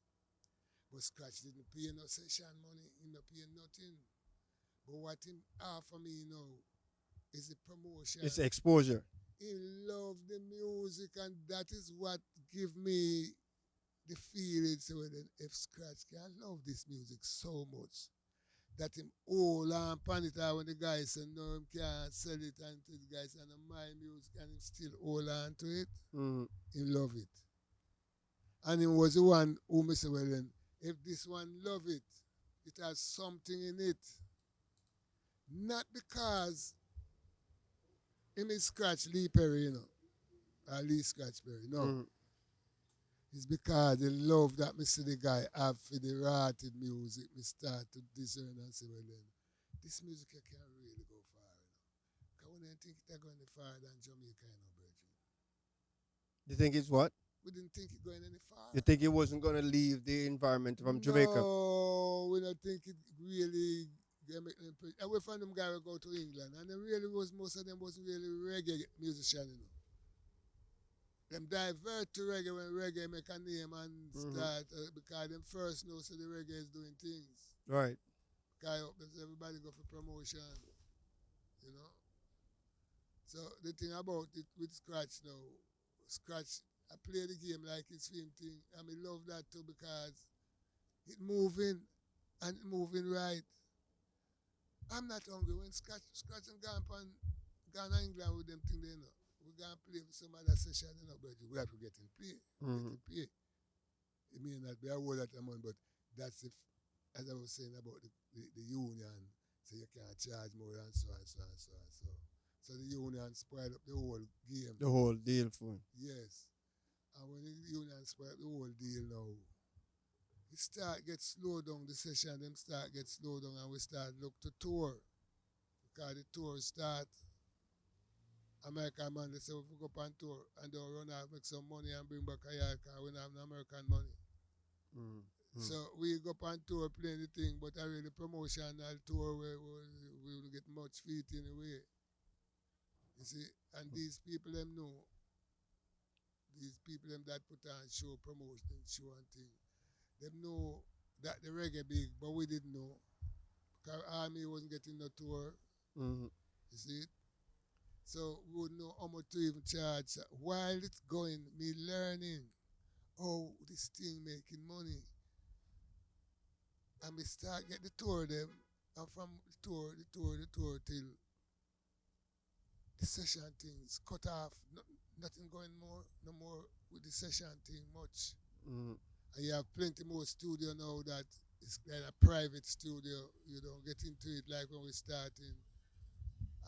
[SPEAKER 2] But Scratch didn't pay no session money, he not pay nothing. But what him offer me now is the promotion.
[SPEAKER 1] It's exposure.
[SPEAKER 2] He love the music, and that is what give me the feeling. So then if Scratch can love this music so much that him all and pan it out when the guy say no, him can't sell it, and the guy say no, my music, and him still hold on to it, he love it. And he was the one who me say, well then, if this one love it, it has something in it. Not because him is Scratch Lee Perry, or Lee Scratch Perry, no. It's because the love that me see the guy have for the rotted music, me start to discern and say, well then, this music can really go far. Because we didn't think it going any farther than Jamaica, Virgin.
[SPEAKER 1] You think it's what?
[SPEAKER 2] We didn't think it going any far.
[SPEAKER 1] You think it wasn't going to leave the environment from Jamaica?
[SPEAKER 2] No, we don't think it really make them. And we found them guys who go to England, and they really was, most of them was really reggae musicians. Them divert to reggae when reggae make a name and start, because them first know so the reggae is doing things.
[SPEAKER 1] Right.
[SPEAKER 2] Because everybody go for promotion. So the thing about it with Scratch now, Scratch, I play the game like it's film thing, and I love that too because it moving and it moving right. I'm not hungry when Scratch and gone to England with them thing there. We gonna play with some other session, but we have to get in play. It may not be a whole lot of money, but that's if, as I was saying about the union, so you can't charge more and so and so and so and so. So the union spoiled up the whole game.
[SPEAKER 1] The whole deal for him.
[SPEAKER 2] Yes. And when the union spoiled the whole deal now, it start get slowed down, the session, them start get slowed down, and we start look to tour. Because the tour start, American man, they say, if we go up on tour and don't run out, make some money and bring back a yard because we don't have no American money. So we go up on tour playing the thing, but I really promotional tour where we will get much feet in the way. You see, and these people them know, these people them that put on show, promotion, show and thing, them know that the reggae big, but we didn't know. Because Army wasn't getting no tour. You see it? So we would know how much to even charge. While it's going, me learning how this thing making money. And we start get the tour them, and from the tour till the session things cut off. Nothing going no more with the session thing much. And you have plenty more studio now that it's like a private studio. You don't get into it like when we starting.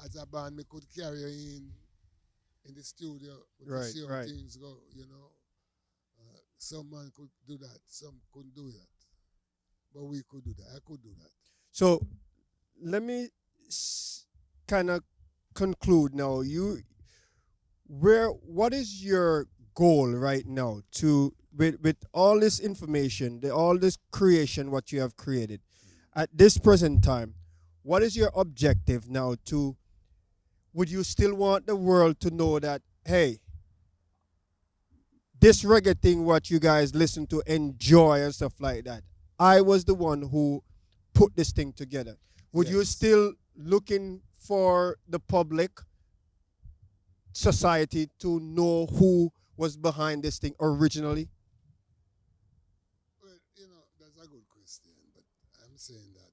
[SPEAKER 2] As a band, we could carry you in the studio. We could see how things go. Some man could do that, some couldn't do that. But we could do that. I could do that.
[SPEAKER 1] So let me kind of conclude now. What is your goal right now to with all this information, all this creation, what you have created at this present time? What is your objective now? Would you still want the world to know that, hey, this reggae thing, what you guys listen to, enjoy and stuff like that, I was the one who put this thing together. Would you still looking for the public, society to know who was behind this thing originally?
[SPEAKER 2] Well, that's a good question, but I'm saying that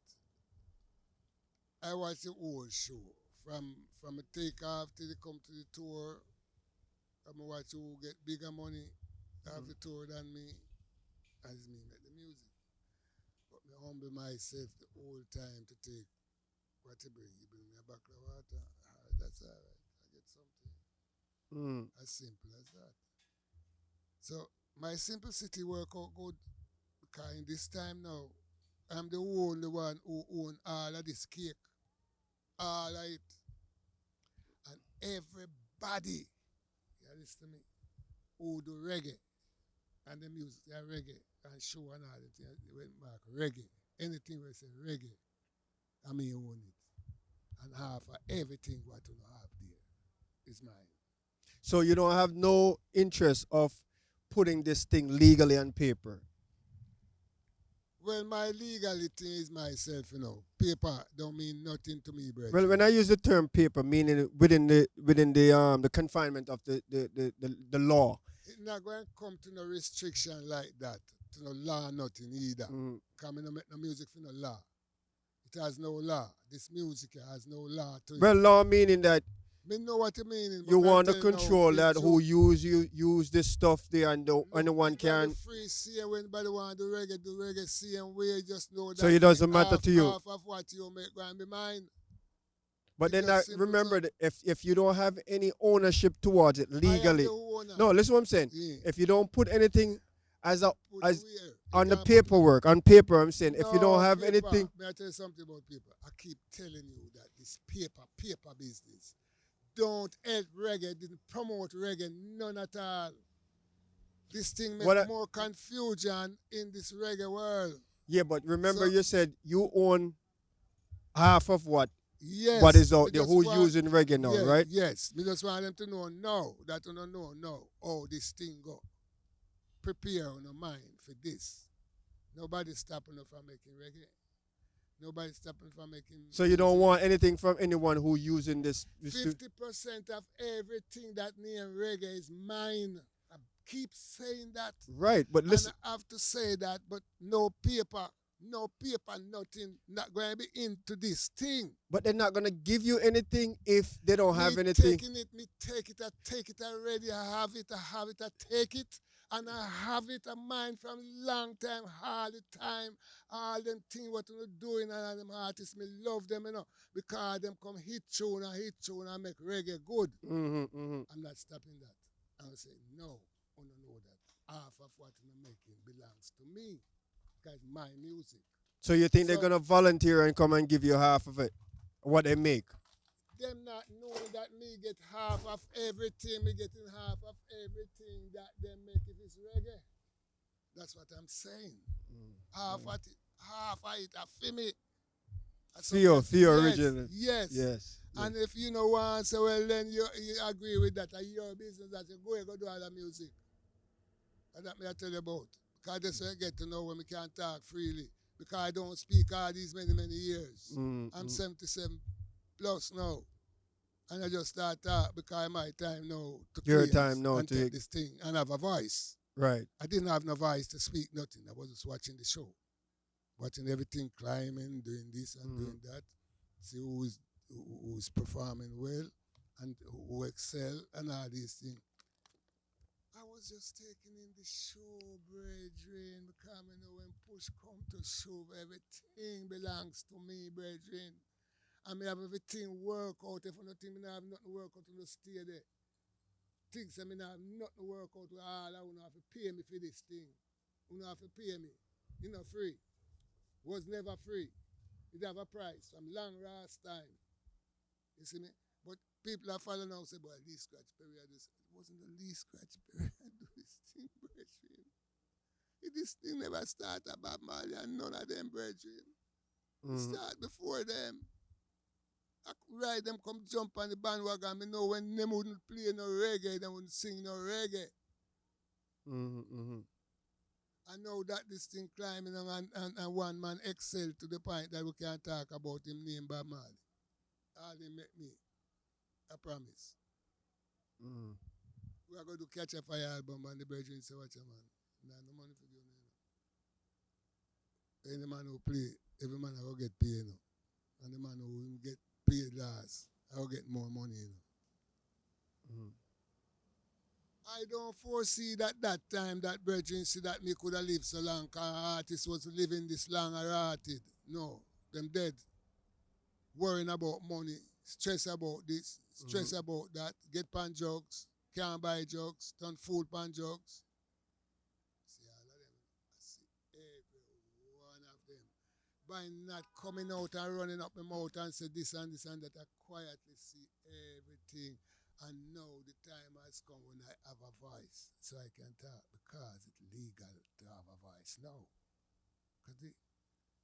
[SPEAKER 2] I watch the whole show from a takeoff till they come to the tour. I'm watch who get bigger money have the tour than me, as me make the music. But me humble myself the whole time to take what you bring. You bring me a bottle of water, that's all right. I get something. As simple as that. So my simplicity work out good because in this time now, I'm the only one who own all of this cake. All of it. And everybody, you listen to me, who do reggae, And the music, yeah, reggae, and show and all the things. They went back, reggae. Anything we say reggae, I mean, you own it. And half of everything what you have there is mine.
[SPEAKER 1] So you don't have no interest of putting this thing legally on paper.
[SPEAKER 2] Well, my legality is myself, you know. Paper don't mean nothing to me,
[SPEAKER 1] Well,
[SPEAKER 2] brethren.
[SPEAKER 1] when I use the term paper, meaning within the confinement of the law.
[SPEAKER 2] It's not going to come to no restriction like that, to no law, nothing either.
[SPEAKER 1] Mm.
[SPEAKER 2] Come no make no music for no law. It has no law. This music has no law to it.
[SPEAKER 1] Well, law meaning that
[SPEAKER 2] Me know what you mean.
[SPEAKER 1] you want to
[SPEAKER 2] now,
[SPEAKER 1] control that
[SPEAKER 2] it's
[SPEAKER 1] who
[SPEAKER 2] true.
[SPEAKER 1] use this stuff there and
[SPEAKER 2] No,
[SPEAKER 1] anyone
[SPEAKER 2] anybody
[SPEAKER 1] can.
[SPEAKER 2] free see when anybody want to do reggae, see and we just know that
[SPEAKER 1] So it doesn't matter to you.
[SPEAKER 2] half of what you make going be mine.
[SPEAKER 1] But
[SPEAKER 2] It's
[SPEAKER 1] then
[SPEAKER 2] just simple,
[SPEAKER 1] remember
[SPEAKER 2] so
[SPEAKER 1] that if you don't have any ownership towards it
[SPEAKER 2] I am
[SPEAKER 1] legally,
[SPEAKER 2] the owner.
[SPEAKER 1] no, listen what I'm saying.
[SPEAKER 2] Yeah.
[SPEAKER 1] If you don't put anything as a
[SPEAKER 2] Put
[SPEAKER 1] as
[SPEAKER 2] it where?
[SPEAKER 1] on
[SPEAKER 2] You
[SPEAKER 1] the
[SPEAKER 2] can't put it-
[SPEAKER 1] paperwork, on paper, I'm saying if you don't
[SPEAKER 2] No,
[SPEAKER 1] have
[SPEAKER 2] paper.
[SPEAKER 1] anything,
[SPEAKER 2] May I tell you something about paper? I keep telling you that this paper business don't help reggae, didn't promote reggae, none at all. This thing
[SPEAKER 1] What I-
[SPEAKER 2] make more confusion in this reggae world.
[SPEAKER 1] yeah, but remember
[SPEAKER 2] So-
[SPEAKER 1] you said you own half of what
[SPEAKER 2] Yes.
[SPEAKER 1] is out
[SPEAKER 2] me
[SPEAKER 1] there,
[SPEAKER 2] just
[SPEAKER 1] who's
[SPEAKER 2] want-
[SPEAKER 1] using reggae now,
[SPEAKER 2] yeah,
[SPEAKER 1] right?
[SPEAKER 2] Yes. Me just want them to know no, that you don't know no. Oh, this thing go. Prepare on your mind for this. Nobody stopping you from making reggae. Nobody stopping from making.
[SPEAKER 1] So you don't
[SPEAKER 2] music.
[SPEAKER 1] want anything from anyone who using this.
[SPEAKER 2] 50% of everything that name reggae is mine. I keep saying that.
[SPEAKER 1] Right, but listen,
[SPEAKER 2] And I have to say that, but no paper, nothing, not going to be into this thing.
[SPEAKER 1] but they're not gonna give you anything if they don't have
[SPEAKER 2] Me
[SPEAKER 1] anything.
[SPEAKER 2] taking it, I take it already. I have it, I take it. And I have it in mind from long time, all the time. All them things what you doing and all them artists, me love them, you know, because them come hit tune and make reggae good. I'm not stopping that. I'm saying, no, I don't know that. Half of what I'm making belongs to me. Because my music.
[SPEAKER 1] So you think they're
[SPEAKER 2] So-
[SPEAKER 1] gonna volunteer and come and give you half of it, what they make?
[SPEAKER 2] Them not knowing that me get half of everything, me getting half of everything that they make if it's reggae. That's what I'm saying. Half of it are for me.
[SPEAKER 1] Theo
[SPEAKER 2] Yes,
[SPEAKER 1] original.
[SPEAKER 2] Yes.
[SPEAKER 1] Yes.
[SPEAKER 2] And if you know one, so well then you agree with that. It's your business that you go do all the music. And that me I tell you about. Because that's where I get to know when we can't talk freely. Because I don't speak all these many years. I'm 77 plus now. And I just start talk because my time now to
[SPEAKER 1] Your
[SPEAKER 2] cleanse
[SPEAKER 1] time now
[SPEAKER 2] and
[SPEAKER 1] to-
[SPEAKER 2] take this thing and have a voice.
[SPEAKER 1] Right.
[SPEAKER 2] I didn't have no voice to speak nothing. I was just watching the show. Watching everything climbing, doing this and doing that. See who's performing well and who excel and all these things. I was just taking in the show, brethren, because I know when push come to shove, everything belongs to me, brethren. I may have everything work out. If I don't think I have nothing work out, to stay there. Things I mean I have nothing work out with all. I don't have to pay me for this thing. You don't have to pay me. It's not free. Was never free. It have a price from long last time. You see me? But people are following now say, boy, Lee Scratch Perry had this. It wasn't the Lee Scratch Perry had do this thing, brethren. This thing never started about Mali and none of them, brethren. It started before them. I could ride them come jump on the bandwagon. I know when them wouldn't play no reggae, they wouldn't sing no reggae. I know that this thing climbing and one man excel to the point that we can't talk about him name Bob Marley. All they make me. I promise. We are going to catch a fire album and the brethren say, watch a man. Nah, no money for you. Any man who play, every man will get paid. And the man who will get paid last, I will get more money. I don't foresee that time that brethren see that me could have lived so long because artist was living this long or rotted. No, them dead. Worrying about money, stress about this, stress about that, get pan drugs, can't buy drugs, turn food pan drugs. See all of them. I see every one of them. By not coming out and running up my mouth and say this and that, I quietly see everything. And now the time has come when I have a voice, so I can talk because it's legal to have a voice now. Because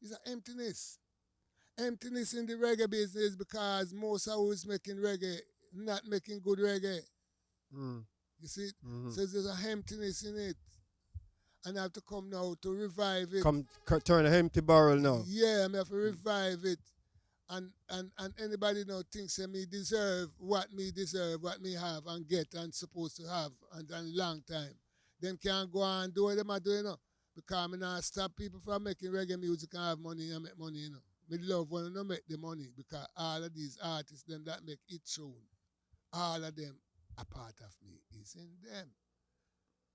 [SPEAKER 2] it's an emptiness. Emptiness in the reggae business because most of who's making reggae not making good reggae.
[SPEAKER 1] Mm.
[SPEAKER 2] You see?
[SPEAKER 1] Hmm.
[SPEAKER 2] So there's a emptiness in it. And I have to come now to revive it.
[SPEAKER 1] Turn a empty barrel now.
[SPEAKER 2] Yeah, I have to revive it. And anybody now thinks that me deserve, what me have and get and supposed to have and long time. Them can't go on and do what them are doing now. Because I not stop people from making reggae music and have money and make money, you know. Me love when I make the money because all of these artists, them that make it tune, all of them, a part of me is in them.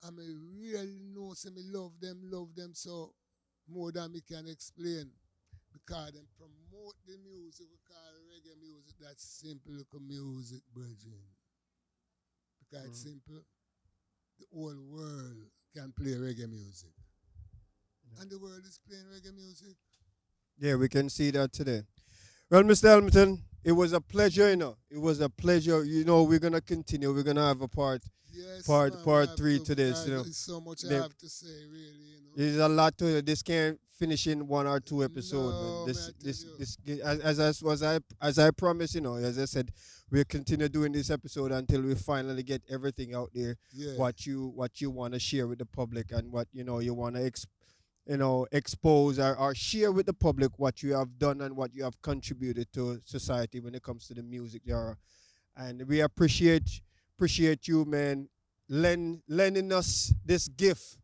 [SPEAKER 2] I me really know, say me love them so more than me can explain. Because them promote the music we call reggae music, that's simple little music, brethren. Because it's
[SPEAKER 1] Mm.
[SPEAKER 2] simple. The whole world can play reggae music.
[SPEAKER 1] Yeah.
[SPEAKER 2] And the world is playing reggae music.
[SPEAKER 1] Yeah, we can see that today. Well, Mr. Hamilton, it was a pleasure, you know. It was a pleasure. You know, we're gonna continue. We're gonna have a
[SPEAKER 2] Yes, man, we
[SPEAKER 1] part
[SPEAKER 2] have
[SPEAKER 1] three
[SPEAKER 2] to
[SPEAKER 1] to this. You
[SPEAKER 2] because
[SPEAKER 1] know,
[SPEAKER 2] there's so much I
[SPEAKER 1] there,
[SPEAKER 2] have to say, really, you know.
[SPEAKER 1] there's a lot to it. This can't finish in one or two episodes, man.
[SPEAKER 2] No, man, I tell you.
[SPEAKER 1] As I promised, you know, as I said, we'll continue doing this episode until we finally get everything out there.
[SPEAKER 2] Yeah,
[SPEAKER 1] What you want to share with the public and what you want to expose or share with the public what you have done and what you have contributed to society when it comes to the music genre. And we appreciate you, man, lending us this gift,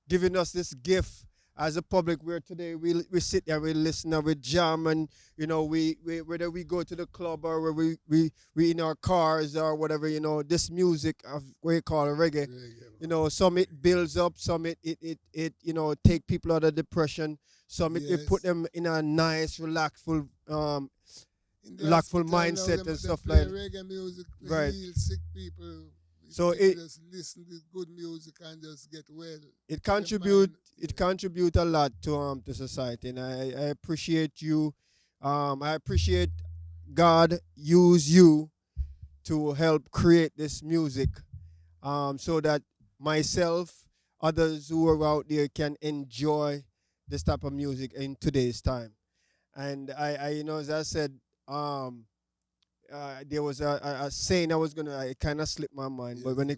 [SPEAKER 1] giving us this gift as a public. Where today we sit there, we listen, and we jam, and we whether we go to the club or where we in our cars or whatever, this music of what you call reggae.
[SPEAKER 2] reggae,
[SPEAKER 1] Some it builds up, some it take people out of depression, some it put
[SPEAKER 2] yes.
[SPEAKER 1] them in a nice,
[SPEAKER 2] In the
[SPEAKER 1] relaxful
[SPEAKER 2] hospital now,
[SPEAKER 1] mindset and
[SPEAKER 2] them
[SPEAKER 1] stuff
[SPEAKER 2] play
[SPEAKER 1] like that.
[SPEAKER 2] reggae music to
[SPEAKER 1] Right.
[SPEAKER 2] heal sick people.
[SPEAKER 1] So
[SPEAKER 2] People just listen to good music and just get well.
[SPEAKER 1] it
[SPEAKER 2] Them
[SPEAKER 1] contribute
[SPEAKER 2] mind,
[SPEAKER 1] it
[SPEAKER 2] yeah.
[SPEAKER 1] contribute a lot to society, and I appreciate you. I appreciate God use you to help create this music, so that myself, others who are out there can enjoy this type of music in today's time. And I as I said, um, there was a saying I was gonna. It kind of slipped my mind, but
[SPEAKER 2] Yes,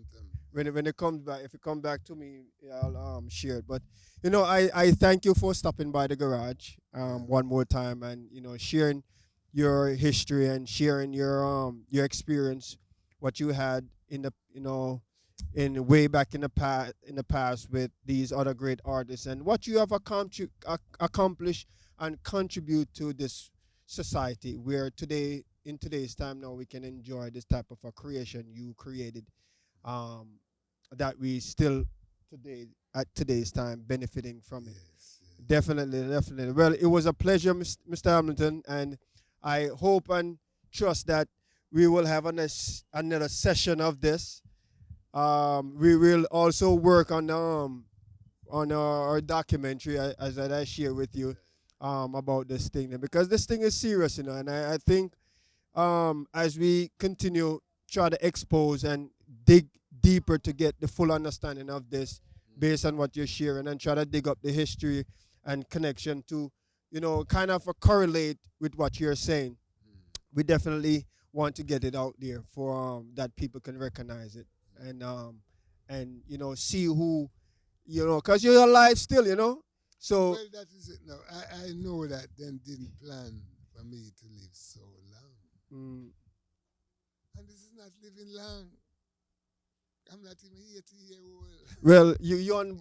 [SPEAKER 2] sometimes.
[SPEAKER 1] when it comes back, if it come back to me, yeah, I'll share it. But I thank you for stopping by the garage
[SPEAKER 2] Yeah.
[SPEAKER 1] one more time, and sharing your history and sharing your experience, what you had in the in way back in the past with these other great artists, and what you have accomplished and contribute to this society, where today in today's time now we can enjoy this type of a creation you created, um, that we still today at today's time benefiting from it.
[SPEAKER 2] Yes, yes.
[SPEAKER 1] Definitely, definitely. Well, it was a pleasure, Mr. Hamilton, and I hope and trust that we will have another session of this. We will also work on our documentary, as I share with you, about this thing, because this thing is serious, and I think, as we continue try to expose and dig deeper to get the full understanding of this based on what you're sharing, and try to dig up the history and connection to kind of correlate with what you're saying. We definitely want to get it out there for that people can recognize it, and see who, because you're alive still, so.
[SPEAKER 2] Well, that is it now. I know that them didn't plan for me to live so long.
[SPEAKER 1] mm,
[SPEAKER 2] And this is not living long. I'm not even 80 years old.
[SPEAKER 1] well, you on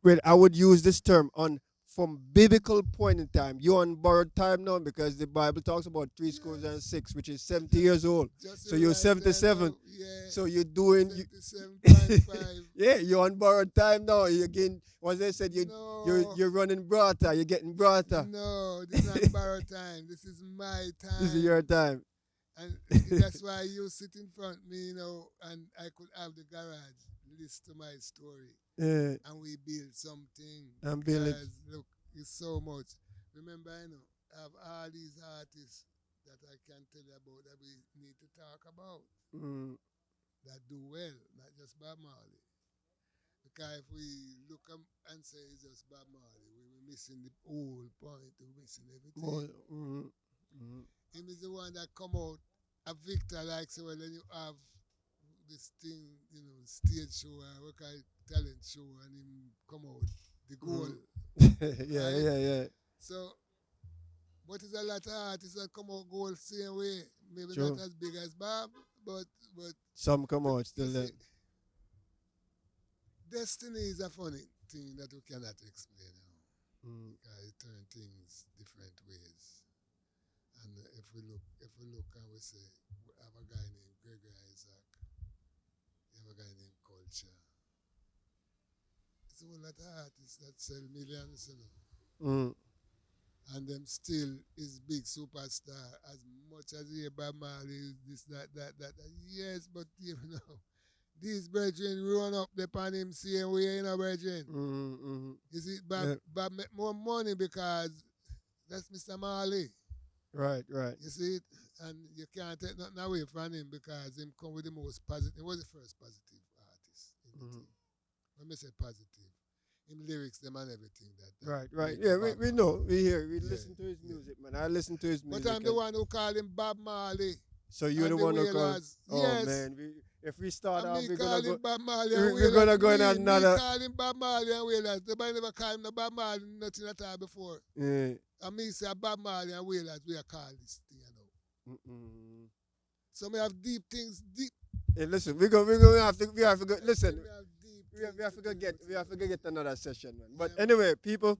[SPEAKER 1] well, I would use this term on from biblical point in time. You on borrowed time now, because the Bible talks about three scores and
[SPEAKER 2] Yes.
[SPEAKER 1] six, which is 70 years old.
[SPEAKER 2] Just
[SPEAKER 1] So
[SPEAKER 2] the
[SPEAKER 1] you're
[SPEAKER 2] right time
[SPEAKER 1] 77.
[SPEAKER 2] now. Yeah.
[SPEAKER 1] So you're doing
[SPEAKER 2] 77.5.
[SPEAKER 1] yeah, you're on borrowed time now. You again, as I said,
[SPEAKER 2] No.
[SPEAKER 1] you're running brata. You're getting brata.
[SPEAKER 2] No, this is not borrowed time. This is my
[SPEAKER 1] This is your
[SPEAKER 2] time.
[SPEAKER 1] time.
[SPEAKER 2] And that's why you sit in front of me, and I could have the garage list to my story.
[SPEAKER 1] Yeah,
[SPEAKER 2] And we build something
[SPEAKER 1] I'm feeling.
[SPEAKER 2] because look, it's so much. Remember, I have all these artists that I can tell you about that we need to talk about
[SPEAKER 1] Mm.
[SPEAKER 2] that do well, not just Bob Marley. Because if we look and say it's just Bob Marley, we're missing the whole point, we're missing
[SPEAKER 1] More.
[SPEAKER 2] everything.
[SPEAKER 1] Mm. Mm.
[SPEAKER 2] Him is the one that come out a victor, like so when you have this thing, stage show or what kind of talent show and him come out the goal.
[SPEAKER 1] Mm. Yeah,
[SPEAKER 2] Right?
[SPEAKER 1] yeah, yeah.
[SPEAKER 2] So but it's a lot of artists that come out goal same way. Maybe not
[SPEAKER 1] True.
[SPEAKER 2] as big as Bob, but
[SPEAKER 1] Some come out
[SPEAKER 2] you
[SPEAKER 1] still
[SPEAKER 2] see,
[SPEAKER 1] there.
[SPEAKER 2] destiny is a funny thing that we cannot explain.
[SPEAKER 1] Mm.
[SPEAKER 2] Because it turns things different ways. And if we look and we say we have a guy named Gregory Isaac, you have a guy named Culture. It's a whole lot of artists that sell millions,
[SPEAKER 1] Mm.
[SPEAKER 2] and them still is big superstar as much as he Bob Marley, this, that. Yes, but these brethren run up the pan him same way, brethren.
[SPEAKER 1] Mm. Mm.
[SPEAKER 2] You see,
[SPEAKER 1] Yeah.
[SPEAKER 2] Bob make more money because that's Mr. Marley.
[SPEAKER 1] Right, right.
[SPEAKER 2] You see it? And you can't take nothing away from him because him come with the most positive. He was the first positive artist in the
[SPEAKER 1] Mhm.
[SPEAKER 2] thing. When I say positive, him lyrics, them and everything that
[SPEAKER 1] Right, right.
[SPEAKER 2] make
[SPEAKER 1] Yeah,
[SPEAKER 2] Bob
[SPEAKER 1] we
[SPEAKER 2] Marley.
[SPEAKER 1] know. We hear. We
[SPEAKER 2] Yeah,
[SPEAKER 1] listen to his
[SPEAKER 2] yeah.
[SPEAKER 1] music, man. I listen to his
[SPEAKER 2] But
[SPEAKER 1] music.
[SPEAKER 2] I'm the one who call him Bob Marley
[SPEAKER 1] So you're the
[SPEAKER 2] and the
[SPEAKER 1] one who call.
[SPEAKER 2] Wailers.
[SPEAKER 1] Oh
[SPEAKER 2] Yes.
[SPEAKER 1] man, if we start
[SPEAKER 2] And
[SPEAKER 1] off,
[SPEAKER 2] me
[SPEAKER 1] we're
[SPEAKER 2] call
[SPEAKER 1] gonna
[SPEAKER 2] him
[SPEAKER 1] go.
[SPEAKER 2] Bob Marley and
[SPEAKER 1] We're
[SPEAKER 2] Wailers.
[SPEAKER 1] gonna go in
[SPEAKER 2] Me
[SPEAKER 1] another.
[SPEAKER 2] call him Bob Marley and Wailers. Nobody never call him no Bob Marley, nothing at all before.
[SPEAKER 1] Yeah.
[SPEAKER 2] And me say Bob Marley and Wailers, we are call this thing,
[SPEAKER 1] Mm-mm.
[SPEAKER 2] So me have deep things, deep.
[SPEAKER 1] Hey, listen, we gonna have to go. Listen,
[SPEAKER 2] Me have deep
[SPEAKER 1] we have to go
[SPEAKER 2] things
[SPEAKER 1] get
[SPEAKER 2] do
[SPEAKER 1] we have to go get another session, man. But
[SPEAKER 2] Yeah, man.
[SPEAKER 1] anyway, people,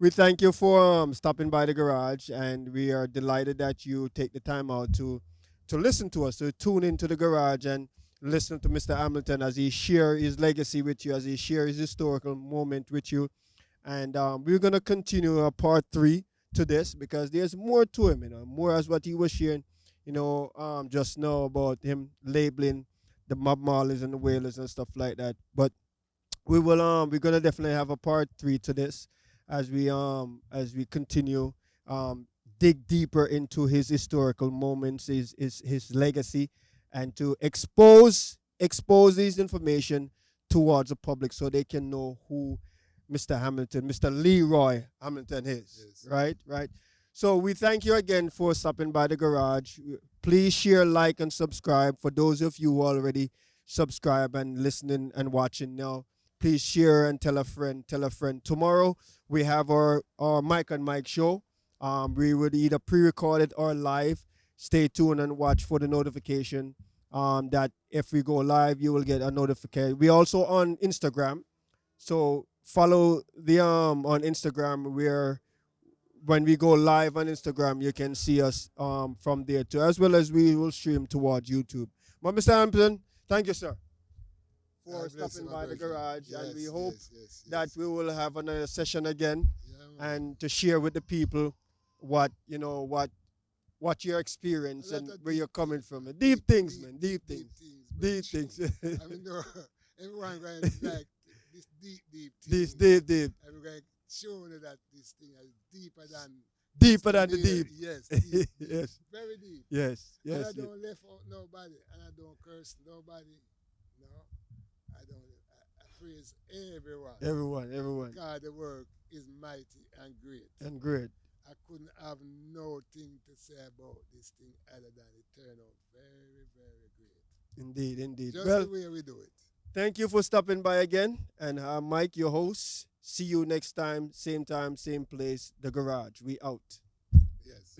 [SPEAKER 1] we thank you for stopping by the garage, and we are delighted that you take the time out to listen to us, to tune into the garage and listen to Mr. Hamilton as he share his legacy with you, as he share his historical moment with you. And we're gonna continue a part 3 to this because there's more to him, more as what he was sharing, just now about him labeling the Mob Marleys and the Whalers and stuff like that. But we're gonna definitely have a part 3 to this as we continue dig deeper into his historical moments, his legacy, and to expose this information towards the public so they can know who Mr. Hamilton, Mr. Leroy Hamilton is.
[SPEAKER 2] Yes.
[SPEAKER 1] Right, right. So we thank you again for stopping by the garage. Please share, like, and subscribe. For those of you who already subscribe and listening and watching now, please share and tell a friend. Tell a friend. Tomorrow we have our Mike and Mike show. We would either pre-recorded or live. Stay tuned and watch for the notification. That if we go live, you will get a notification. We also on Instagram, so follow the on Instagram. Where when we go live on Instagram, you can see us from there too, as well as we will stream towards YouTube. But Mr. Hampton, thank you, sir, for
[SPEAKER 2] God bless
[SPEAKER 1] stopping
[SPEAKER 2] you, my
[SPEAKER 1] by the
[SPEAKER 2] brethren.
[SPEAKER 1] garage, and we hope
[SPEAKER 2] yes.
[SPEAKER 1] that we will have another session again
[SPEAKER 2] Yeah, man.
[SPEAKER 1] and to share with the people what what your
[SPEAKER 2] A
[SPEAKER 1] experience
[SPEAKER 2] lot
[SPEAKER 1] and
[SPEAKER 2] of
[SPEAKER 1] where you're
[SPEAKER 2] deep
[SPEAKER 1] coming
[SPEAKER 2] things,
[SPEAKER 1] from.
[SPEAKER 2] man.
[SPEAKER 1] Deep things, man. Deep
[SPEAKER 2] Deep
[SPEAKER 1] things.
[SPEAKER 2] things.
[SPEAKER 1] Deep things.
[SPEAKER 2] I mean, everyone going like this deep thing.
[SPEAKER 1] This deep.
[SPEAKER 2] And we're going to show you that this thing is deeper than
[SPEAKER 1] Deeper
[SPEAKER 2] Mr.
[SPEAKER 1] than the
[SPEAKER 2] Neil.
[SPEAKER 1] deep.
[SPEAKER 2] Yes, deep.
[SPEAKER 1] Yes.
[SPEAKER 2] Very deep.
[SPEAKER 1] Yes.
[SPEAKER 2] And I
[SPEAKER 1] Yes.
[SPEAKER 2] don't left out nobody, and I don't curse nobody. No, I don't. I praise everyone.
[SPEAKER 1] Everyone.
[SPEAKER 2] God, the work is mighty and great.
[SPEAKER 1] And great.
[SPEAKER 2] I couldn't have no thing to say about this thing other than it turned out very, very great.
[SPEAKER 1] Indeed.
[SPEAKER 2] Just
[SPEAKER 1] Well,
[SPEAKER 2] the way we do it.
[SPEAKER 1] thank you for stopping by again. And Mike, your host. See you next time, same place, the garage. We out.
[SPEAKER 2] Yes.